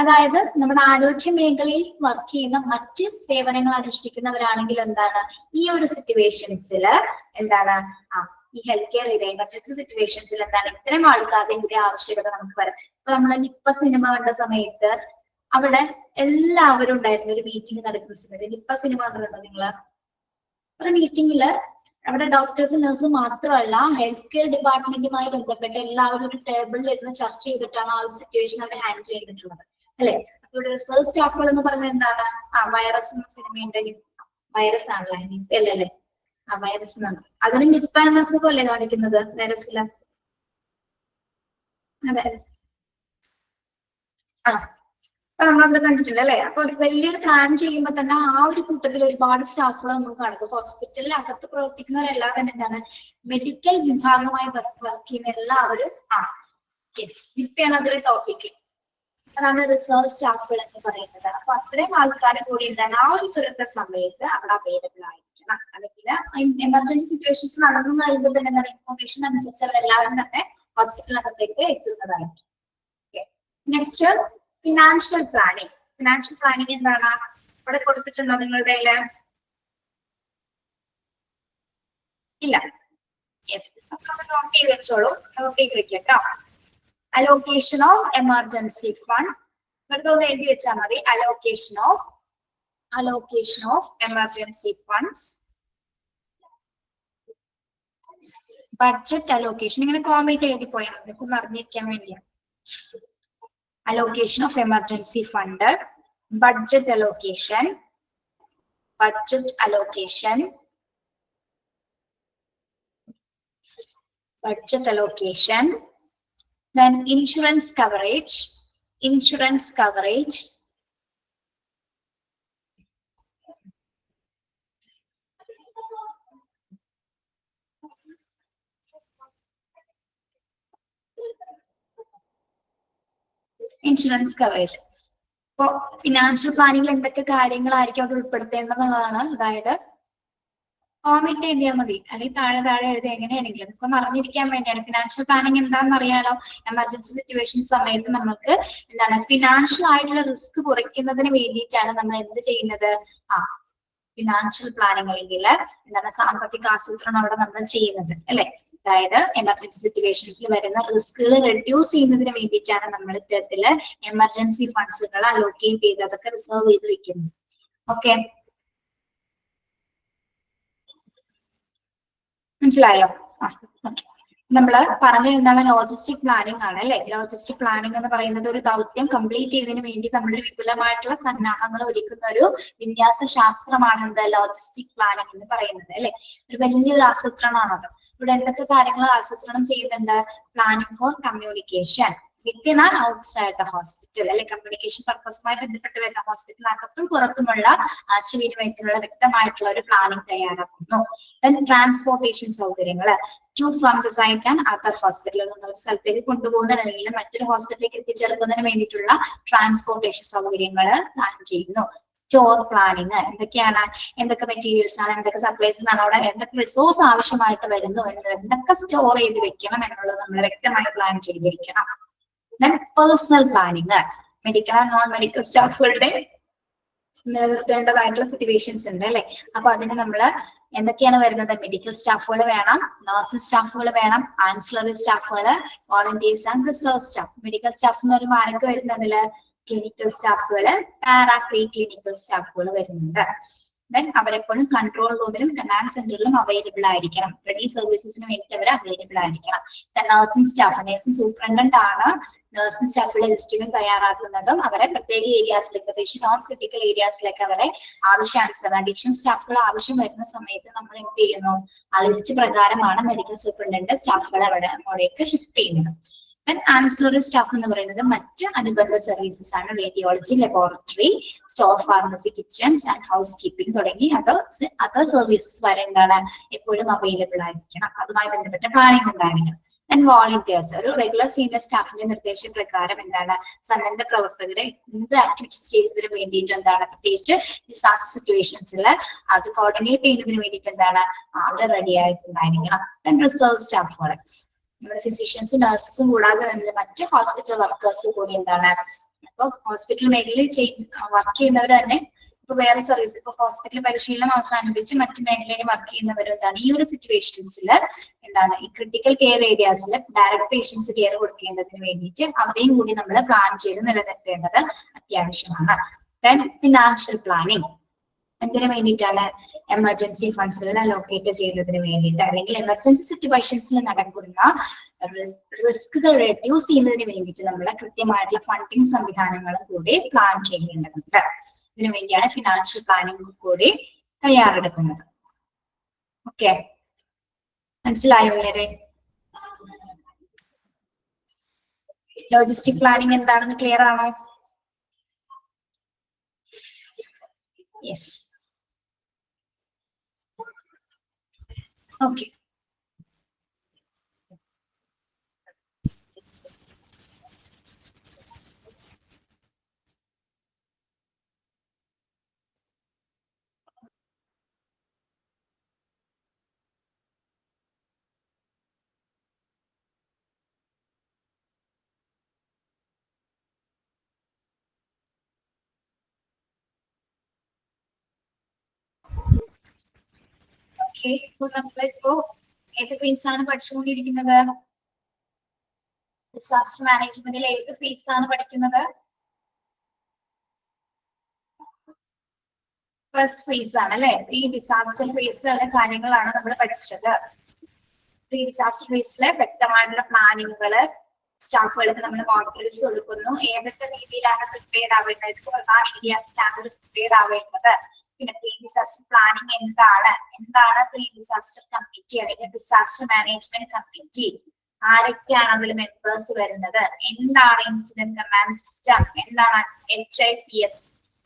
A: അതായത് നമ്മുടെ ആരോഗ്യ മേഖലയിൽ വർക്ക് ചെയ്യുന്ന മറ്റ് സേവനങ്ങൾ അനുഷ്ഠിക്കുന്നവരാണെങ്കിൽ എന്താണ് ഈ ഒരു സിറ്റുവേഷൻസിൽ എന്താണ് ഈ ഹെൽത്ത് കെയർ എമർജൻസി സിറ്റുവേഷൻസിൽ എന്താണ് ഇത്തരം ആൾക്കാരുടെ കൂടി ആവശ്യകത നമുക്ക് വരാം. ഇപ്പൊ നമ്മളെ നിപ്പ സിനിമ കണ്ട സമയത്ത് അവിടെ എല്ലാവരും ഉണ്ടായിരുന്നു. ഒരു മീറ്റിംഗ് നടക്കുന്ന സമയത്ത്, നിപ്പ സിനിമ കണ്ടിട്ടുണ്ടോ നിങ്ങള്? ഒരു മീറ്റിംഗില് അവിടെ ഡോക്ടേഴ്സും നഴ്സും മാത്രമല്ല ഹെൽത്ത് കെയർ ഡിപ്പാർട്ട്മെന്റുമായി ബന്ധപ്പെട്ട് എല്ലാവരും ഒരു ടേബിളിൽ ഇരുന്ന് ചർച്ച ചെയ്തിട്ടാണ് ആ ഒരു സിറ്റുവേഷൻ അവർ ഹാൻഡിൽ ചെയ്തിട്ടുള്ളത് അല്ലെ. അപ്പൊ ഇവിടെ റിസർച്ച് സ്റ്റാഫുകൾ എന്ന് പറയുന്നത് എന്താണ്? വൈറസ് എന്ന സിനിമയുണ്ട്, വൈറസ് ആണല്ലേ, നിപ്പല്ലേ, വൈറസ് എന്നാണ്. അതിന് നിപ്പ എന്ന അസുഖമല്ലേ കാണിക്കുന്നത് വൈറസില്? അതെ, അപ്പൊ നമ്മളവിടെ കണ്ടിട്ടുണ്ട് അല്ലെ. അപ്പൊ വലിയൊരു പ്ലാൻ ചെയ്യുമ്പോൾ തന്നെ ആ ഒരു കൂട്ടത്തിൽ ഒരുപാട് സ്റ്റാഫുകൾ നമുക്ക് കാണും. ഇപ്പൊ ഹോസ്പിറ്റലിൽ അകത്ത് പ്രവർത്തിക്കുന്നവരെല്ലാം തന്നെ എന്താണ് മെഡിക്കൽ വിഭാഗമായി വർക്ക് ചെയ്യുന്ന എല്ലാവരും യെസ്, നിപ്പയാണ് അതൊരു ടോപ്പിക്. അതാണ് റിസർവ് സ്റ്റാഫുകൾ എന്ന് പറയുന്നത്. അപ്പൊ അത്രയും ആൾക്കാരെ കൂടി എന്താണ് ആ ഒരു ദുരന്ത സമയത്ത് അവിടെ അവൈലബിൾ ആയിരിക്കണം. അല്ലെങ്കിൽ എമർജൻസി സിറ്റുവേഷൻസ് നടന്നു കഴിയുമ്പോൾ തന്നെ എന്താണ് ഇൻഫോർമേഷൻ അനുസരിച്ച് അവരെല്ലാവരും തന്നെ ഹോസ്പിറ്റലിനകത്തേക്ക് എത്തുന്നതായിരിക്കും. Next, financial planning. Financial planning എന്താണ്? ഇവിടെ കൊടുത്തിട്ടുണ്ടോ നിങ്ങളുടെ കയ്യില്? ഇല്ല. യെസ്, അപ്പൊ ഒന്ന് നോട്ട് ചെയ്ത് വെച്ചോളൂ, നോട്ട് ചെയ്ത് വെക്കട്ടോ. അലോക്കേഷൻ ഓഫ് എമർജൻസി ഫണ്ട്, വെറുതെ ഒന്ന് എഴുതി വെച്ചാൽ മതി. Allocation of emergency funds, budget allocation, ഇങ്ങനെ കോമന്റ് എഴുതി പോയാൽ മതി, ഒന്ന് അറിഞ്ഞിരിക്കാൻ വേണ്ടിയാണ്. Allocation of emergency fund, budget allocation, then insurance coverage, insurance coverage. ഇപ്പോ ഫിനാൻഷ്യൽ പ്ലാനിങ്ങിൽ എന്തൊക്കെ കാര്യങ്ങളായിരിക്കും അവിടെ ഉൾപ്പെടുത്തേണ്ടതെന്നുള്ളതാണ്. അതായത് കോമന്റ് എഴുതിയാൽ മതി, അല്ലെങ്കിൽ താഴെ എഴുതി, എങ്ങനെയാണെങ്കിലും നമുക്കൊന്ന് അറിഞ്ഞിരിക്കാൻ വേണ്ടിയാണ്. ഫിനാൻഷ്യൽ പ്ലാനിങ് എന്താണെന്ന് അറിയാലോ. എമർജൻസി സിറ്റുവേഷൻ സമയത്ത് നമുക്ക് എന്താണ് ഫിനാൻഷ്യൽ ആയിട്ടുള്ള റിസ്ക് കുറയ്ക്കുന്നതിന് വേണ്ടിയിട്ടാണ് നമ്മൾ എന്ത് ചെയ്യുന്നത്? ഫിനാൻഷ്യൽ പ്ലാനിങ് അല്ലെങ്കിൽ എന്താണ് സാമ്പത്തിക ആസൂത്രണം അവിടെ നമ്മൾ ചെയ്യുന്നത് അല്ലെ. അതായത് എമർജൻസി സിറ്റുവേഷൻസിൽ വരുന്ന റിസ്കുകൾ റെഡ്യൂസ് ചെയ്യുന്നതിന് വേണ്ടിയിട്ടാണ് നമ്മൾ ഇത്തരത്തില് എമർജൻസി ഫണ്ട്സുകൾ അലോക്കേറ്റ് ചെയ്ത് അതൊക്കെ റിസർവ് ചെയ്ത് വെക്കുന്നത്. ഓക്കെ, മനസ്സിലായോ? ഓക്കെ. നമ്മൾ പറഞ്ഞ എന്താണ് ലോജിസ്റ്റിക് പ്ലാനിംഗ് ആണ് അല്ലെ. ലോജിസ്റ്റിക് പ്ലാനിംഗ് എന്ന് പറയുന്നത് ഒരു ദൗത്യം കംപ്ലീറ്റ് ചെയ്തതിന് വേണ്ടി നമ്മളൊരു വിപുലമായിട്ടുള്ള സന്നാഹങ്ങൾ ഒരുക്കുന്ന ഒരു വിന്യാസ ശാസ്ത്രമാണ് എന്ത് ലോജിസ്റ്റിക് പ്ലാനിംഗ് എന്ന് പറയുന്നത് അല്ലെ. ഒരു വലിയൊരു ആസൂത്രണമാണത്. ഇവിടെ എന്തൊക്കെ കാര്യങ്ങൾ ആസൂത്രണം ചെയ്യുന്നുണ്ട്? Planning four communication within and outside the hospital അല്ലെ. കമ്മ്യൂണിക്കേഷൻ പർപ്പസുമായി ബന്ധപ്പെട്ട് വരുന്ന ഹോസ്പിറ്റലിനകത്തും പുറത്തുമുള്ള ആശയവിനിമയത്തിനുള്ള വ്യക്തമായിട്ടുള്ള ഒരു പ്ലാനിംഗ് തയ്യാറാക്കുന്നു. ട്രാൻസ്പോർട്ടേഷൻ സൗകര്യങ്ങൾ to from the site and other ഹോസ്പിറ്റലിൽ നിന്ന് ഒരു സ്ഥലത്തേക്ക് കൊണ്ടുപോകുന്നതിന് അല്ലെങ്കിൽ മറ്റൊരു ഹോസ്പിറ്റലിലേക്ക് എത്തിച്ചേർക്കുന്നതിന് വേണ്ടിയിട്ടുള്ള ട്രാൻസ്പോർട്ടേഷൻ സൗകര്യങ്ങൾ പ്ലാൻ ചെയ്യുന്നു. സ്റ്റോർ പ്ലാനിങ് എന്തൊക്കെയാണ്, എന്തൊക്കെ മെറ്റീരിയൽസ് ആണ്, എന്തൊക്കെ സപ്ലൈസ് ആണ്, അവിടെ എന്തൊക്കെ റിസോഴ്സ് ആവശ്യമായിട്ട് വരുന്നു എന്നത്, എന്തൊക്കെ സ്റ്റോർ ചെയ്ത് വെക്കണം എന്നുള്ളത് നമ്മൾ വ്യക്തമായി പ്ലാൻ ചെയ്തിരിക്കണം. Personal planning medical and non medical സ്റ്റാഫുകളുടെ നിർത്തേണ്ടതായിട്ടുള്ള സിറ്റുവേഷൻസ് ഉണ്ട് അല്ലെ. അപ്പൊ അതിന് നമ്മൾ എന്തൊക്കെയാണ് വരുന്നത്? മെഡിക്കൽ സ്റ്റാഫുകൾ വേണം, നഴ്സിംഗ് സ്റ്റാഫുകൾ വേണം, ആൻസിലറി സ്റ്റാഫുകൾ, volunteers and research staff. Medical staff എന്ന് പറയുമ്പോൾ ആരൊക്കെ വരുന്നതില്? ക്ലിനിക്കൽ സ്റ്റാഫുകൾ, പാരാ പ്രീ ക്ലിനിക്കൽ സ്റ്റാഫുകൾ വരുന്നുണ്ട്. ദെൻ അവരെപ്പോഴും കൺട്രോൾ റൂമിലും കമാൻഡ് സെന്ററിലും അവൈലബിൾ ആയിരിക്കണം. റെഡി സർവീസസിന് വേണ്ടിയിട്ട് അവർ അവൈലബിൾ ആയിരിക്കണം. നഴ്സിംഗ് സ്റ്റാഫ്, നഴ്സിംഗ് സൂപ്രണ്ടന്റ് ആണ് നഴ്സിംഗ് സ്റ്റാഫുകളുടെ ലിസ്റ്റുകൾ തയ്യാറാക്കുന്നതും അവരെ പ്രത്യേക ഏരിയാസിലേക്ക്, പ്രത്യേകിച്ച് നോൺ ക്രിട്ടിക്കൽ ഏരിയാസിലേക്ക് അവരെ ആവശ്യാനുസരണം അഡീഷണൽ സ്റ്റാഫുകൾ ആവശ്യം വരുന്ന സമയത്ത് നമ്മൾ എന്ത് ചെയ്യുന്നു? ആ ലിസ്റ്റ് പ്രകാരമാണ് മെഡിക്കൽ സൂപ്രണ്ടന്റ് സ്റ്റാഫുകൾ അങ്ങോട്ടേക്ക് ഷിഫ്റ്റ് ചെയ്യുന്നത്. ആൻസിലറി സ്റ്റാഫ് എന്ന് പറയുന്നത് മറ്റ് അനുബന്ധ സർവീസസ് ആണ്. Radiology, laboratory, store, pharmacy, kitchens and house keeping തുടങ്ങി അതർ സർവീസസ് വരെ എന്താണ് എപ്പോഴും അവൈലബിൾ ആയിരിക്കണം. അതുമായി ബന്ധപ്പെട്ട പ്ലാനിംഗ് ഉണ്ടായിരിക്കണം. വോളണ്ടിയേഴ്സ് ഒരു റെഗുലർ സീനിയർ സ്റ്റാഫിന്റെ നിർദ്ദേശപ്രകാരം എന്താണ് സന്നദ്ധ പ്രവർത്തകരെ എന്ത് ആക്ടിവിറ്റീസ് ചെയ്യുന്നതിന് വേണ്ടിയിട്ട് എന്താണ് പ്രത്യേകിച്ച് ഡിസാസ്റ്റർ സിറ്റുവേഷൻസിൽ അത് കോർഡിനേറ്റ് ചെയ്യുന്നതിന് വേണ്ടിയിട്ട് എന്താണ് അവിടെ റെഡി ആയിട്ടുണ്ടായിരിക്കണം. റിസർച്ച് സ്റ്റാഫുകൾ നമ്മുടെ ഫിസിഷ്യൻസും നഴ്സസും കൂടാതെ തന്നെ മറ്റ് ഹോസ്പിറ്റൽ വർക്കേഴ്സ് കൂടി എന്താണ് ഇപ്പൊ ഹോസ്പിറ്റൽ മേഖലയിൽ വർക്ക് ചെയ്യുന്നവർ തന്നെ ഇപ്പൊ വേറെ സർവീസ് ഇപ്പൊ ഹോസ്പിറ്റൽ പരിശീലനം അവസാനിപ്പിച്ച് മറ്റു മേഖലയിൽ വർക്ക് ചെയ്യുന്നവർ എന്താണ് ഈ ഒരു സിറ്റുവേഷൻസിൽ എന്താണ് ഈ ക്രിട്ടിക്കൽ കെയർ ഏരിയാസിൽ ഡയറക്ട് പേഷ്യൻസ് കെയർ കൊടുക്കേണ്ടതിന് വേണ്ടിയിട്ട് അവരെയും കൂടി നമ്മൾ പ്ലാൻ ചെയ്ത് നിലനിർത്തേണ്ടത് അത്യാവശ്യമാണ്. ദെൻ ഫിനാൻഷ്യൽ പ്ലാനിങ് എന്തിനു വേണ്ടിയിട്ടാണ്? എമർജൻസി ഫണ്ട്സുകൾ അലോക്കേറ്റ് ചെയ്യുന്നതിന് വേണ്ടിയിട്ട് അല്ലെങ്കിൽ എമർജൻസി സിറ്റുവേഷൻസിൽ നടക്കുന്ന റിസ്കുകൾ റെഡ്യൂസ് ചെയ്യുന്നതിന് വേണ്ടിയിട്ട് നമ്മൾ കൃത്യമായിട്ടുള്ള ഫണ്ടിങ് സംവിധാനങ്ങളും കൂടി പ്ലാൻ ചെയ്യേണ്ടതുണ്ട്. ഇതിനു വേണ്ടിയാണ് ഫിനാൻഷ്യൽ പ്ലാനിംഗ് കൂടി തയ്യാറെടുക്കുന്നത്. ഓക്കെ, മനസ്സിലായോ വളരെ? ലോജിസ്റ്റിക് പ്ലാനിംഗ് എന്താണെന്ന് ക്ലിയർ ആണോ? Yes, okay. ഇപ്പൊ നമ്മളിപ്പോ ഏത് ഫേസ് ആണ് പഠിച്ചുകൊണ്ടിരിക്കുന്നത്? ഡിസാസ്റ്റർ മാനേജ്മെന്റിൽ ഏത് ഫേസ് ആണ് പഠിക്കുന്നത്? ഫസ്റ്റ് ഫേസ് ആണ് അല്ലെ. പ്രീ ഡിസാസ്റ്റർ ഫേസിലുള്ള കാര്യങ്ങളാണ് നമ്മൾ പഠിച്ചത്. പ്രീ ഡിസാസ്റ്റർ ഫേസിലെ വ്യക്തമായിട്ടുള്ള പ്ലാനിങ്ങുകള് സ്റ്റാഫുകൾക്ക് നമ്മൾ മോണിറ്ററിങ്സ് കൊടുക്കുന്നു. ഏതൊക്കെ രീതിയിലാണ് പ്രിപ്പയർ ആവേണ്ടത്, ഏതൊക്കെ പ്രധാന ഏരിയാസിലാണ് പ്രിപ്പയർ ആവേണ്ടത്, പിന്നെ പ്രീ ഡിസാസ്റ്റർ പ്ലാനിങ് എന്താണ് പ്രീ ഡിസാസ്റ്റർ കമ്മിറ്റി അല്ലെങ്കിൽ ഡിസാസ്റ്റർ മാനേജ്മെന്റ് കമ്മിറ്റി, ആരൊക്കെയാണ് അതിൽ മെമ്പേഴ്സ് വരുന്നത്, എന്താണ് ഇൻസിഡന്റ് കമാൻഡ് സിസ്റ്റം, എന്താണ് HICS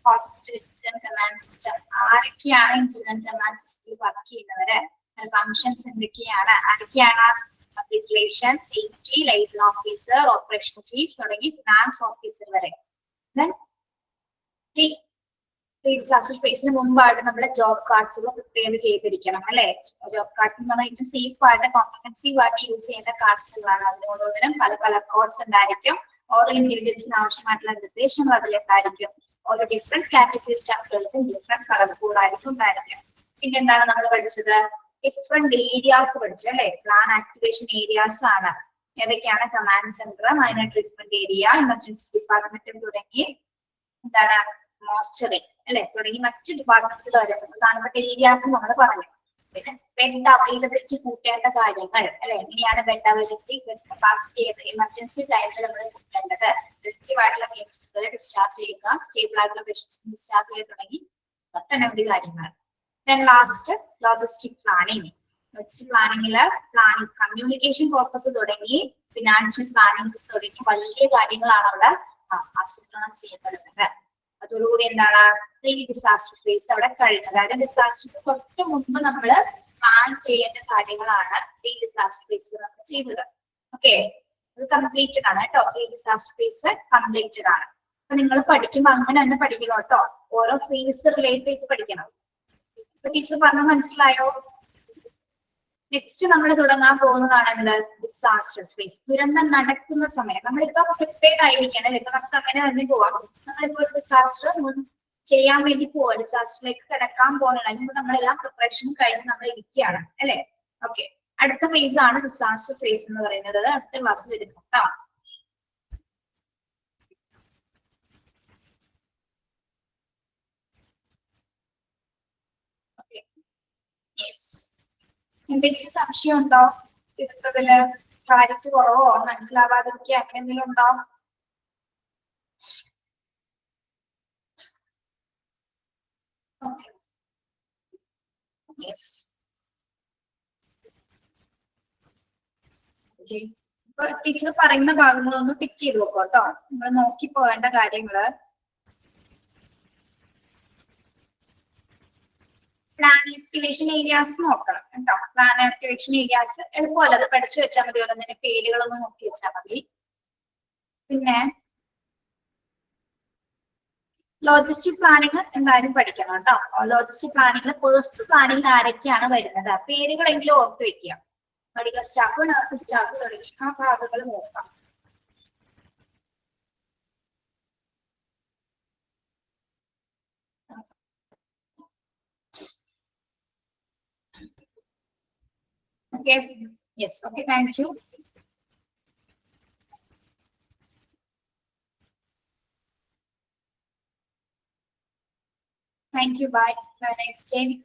A: hospital incident command system, ആരൊക്കെയാണ് ഇൻസിഡന്റ് കമാൻഡ് സിസ്റ്റത്തിൽ വർക്ക് ചെയ്യുന്നവര്, ഫങ്ഷൻസ് എന്തൊക്കെയാണ്, ആരൊക്കെയാണ് public relations, safety, liaison officer, operation chief തുടങ്ങി ഫിനാൻസ് ഓഫീസർ വരെ. പ്രീ ഡിസാസ്റ്റർ ഫേസിന് മുമ്പായിട്ട് നമ്മുടെ ജോബ് കാർഡ്സുകൾ പ്രിപ്പയർ ചെയ്തിരിക്കണം അല്ലെ. ജോബ് കാർഡ്സ് എന്ന് പറഞ്ഞാൽ ഏറ്റവും സേഫ് ആയിട്ട് കോംപ്രഹെൻസീവ് ആയിട്ട് യൂസ് ചെയ്യുന്ന കാർഡ്സുകളാണ്. അതിന് ഓരോന്നിനും പല കളർ കോഡ്സ് ഉണ്ടായിരിക്കും. ഓരോ ഇന്റലിജൻസിന് ആവശ്യമായിട്ടുള്ള നിർദ്ദേശങ്ങൾ അതിലുണ്ടായിരിക്കും. ഓരോ ഡിഫറെന്റ് കാറ്റഗറി സ്റ്റാഫുകൾക്കും ഡിഫറെന്റ് കളർ കോഡായിരിക്കും ഉണ്ടായിരിക്കും. പിന്നെ എന്താണ് നമ്മൾ പഠിച്ചത്? ഡിഫറെന്റ് ഏരിയാസ് പഠിച്ചു അല്ലെ. പ്ലാൻ ആക്ടിവേഷൻ ഏരിയാസ് ആണ്. ഏതൊക്കെയാണ്? Command centre, minor treatment area, emergency department തുടങ്ങി എന്താണ് മോർച്ചറി അല്ലെ തുടങ്ങി മറ്റു ഡിപ്പാർട്ട്മെന്റ്സിൽ വരുന്ന പ്രധാനപ്പെട്ട ഏരിയാസ് നമ്മൾ പറഞ്ഞു. പിന്നെ ബെഡ് അവൈലബിലിറ്റി കൂട്ടേണ്ട കാര്യങ്ങൾ അല്ലെ, എങ്ങനെയാണ് bed availability, bed capacity emergency ടൈമിൽ നമ്മൾ കൂട്ടേണ്ടത്, എഫക്റ്റീവ് ആയിട്ടുള്ള കേസുകൾ ഡിസ്ചാർജ് ചെയ്യുക, സ്റ്റേബിൾ ആയിട്ടുള്ള പേഷ്യൻസ് ഡിസ്ചാർജ് ചെയ്ത് തുടങ്ങി ഒട്ടനവധി കാര്യങ്ങൾ. Then last logistic planning. Logistic പ്ലാനിങ്ങില് കമ്മ്യൂണിക്കേഷൻ പർപ്പസ് തുടങ്ങി ഫിനാൻഷ്യൽ പ്ലാനിങ്സ് തുടങ്ങി വലിയ കാര്യങ്ങളാണ് അവിടെ ആസൂത്രണം ചെയ്യപ്പെടുന്നത്. അതോടുകൂടി എന്താണ് പ്രീ ഡിസാസ്റ്റർ ഫേസ് അവിടെ കഴിഞ്ഞു. അതായത് ഡിസാസ്റ്റർക്ക് തൊട്ട് മുമ്പ് നമ്മൾ പ്ലാൻ ചെയ്യേണ്ട കാര്യങ്ങളാണ് പ്രീ ഡിസാസ്റ്റർ ഫേസിൽ നമ്മൾ ചെയ്തത്. ഓക്കെ, അത് കംപ്ലീറ്റഡ് ആണ് കേട്ടോ. പ്രീ ഡിസാസ്റ്റർ ഫേസ് കംപ്ലീറ്റഡ് ആണ്. അപ്പൊ നിങ്ങൾ പഠിക്കുമ്പോൾ അങ്ങനെ തന്നെ പഠിക്കണം കേട്ടോ. ഓരോ ഫേസ് റിലേറ്റ് ചെയ്ത് പഠിക്കണം. ഇപ്പൊ ടീച്ചർ പറഞ്ഞ മനസ്സിലായോ? നെക്സ്റ്റ് നമ്മൾ തുടങ്ങാൻ പോകുന്നതാണ് എന്ത്, ഡിസാസ്റ്റർ ഫേസ്. ദുരന്തം നടക്കുന്ന സമയം നമ്മളിപ്പോ പ്രിപ്പയർഡ് ആയിരിക്കണം. ഇപ്പൊ നമുക്ക് അങ്ങനെ തന്നെ പോവാം. നമ്മളിപ്പോ ഒരു ഡിസാസ്റ്റർ ചെയ്യാൻ വേണ്ടി പോവാ, ഡിസാസ്റ്ററിലേക്ക് കിടക്കാൻ പോകണം. അതിന് നമ്മളെല്ലാം പ്രിപ്പറേഷൻ കഴിഞ്ഞ് നമ്മൾ ഇരിക്കുകയാണ് അല്ലെ. ഓക്കെ, അടുത്ത ഫേസ് ആണ് ഡിസാസ്റ്റർ ഫേസ് എന്ന് പറയുന്നത്. അടുത്ത ക്ലാസ്സിൽ എടുക്കാം കേട്ടോ. Okay, yes. എന്തെങ്കിലും സംശയം ഉണ്ടോ? എടുത്തതില് ക്ലാരിറ്റി കുറവോ മനസ്സിലാവാതിരിക്കുക അങ്ങനെ എന്തെങ്കിലും ഉണ്ടോ? Okay, yes. ഓക്കെ, ഇപ്പൊ ടീച്ചർ പറയുന്ന ഭാഗങ്ങളൊന്ന് ടിക്ക് ചെയ്ത് നോക്കോ കേട്ടോ. നമ്മൾ നോക്കി പോവേണ്ട കാര്യങ്ങള്. പ്ലാൻ ആക്ടിവേഷൻ ഏരിയാസ് നോക്കണം കേട്ടോ. പ്ലാൻ ആക്ടിവേഷൻ ഏരിയാസ് എളുപ്പമല്ല, അത് പഠിച്ചു വെച്ചാൽ മതി. ഓരോന്നിന്റെ പേരുകളൊന്ന് നോക്കി വെച്ചാൽ മതി. പിന്നെ ലോജിസ്റ്റിക് പ്ലാനിങ് എന്തായാലും പഠിക്കണം കേട്ടോ. ലോജിസ്റ്റിക് പ്ലാനിങ്ങിൽ പേഴ്സണൽ പ്ലാനിങ്ങിൽ ആരൊക്കെയാണ് വരുന്നത്, പേരുകളെങ്കിലും ഓർത്ത് വെക്കുക. മെഡിക്കൽ സ്റ്റാഫ്, നഴ്സിംഗ് സ്റ്റാഫ് തുടങ്ങി ആ ഭാഗങ്ങൾ നോക്കാം. Okay, yes. Okay, thank you. Thank you. Bye. Have a nice day.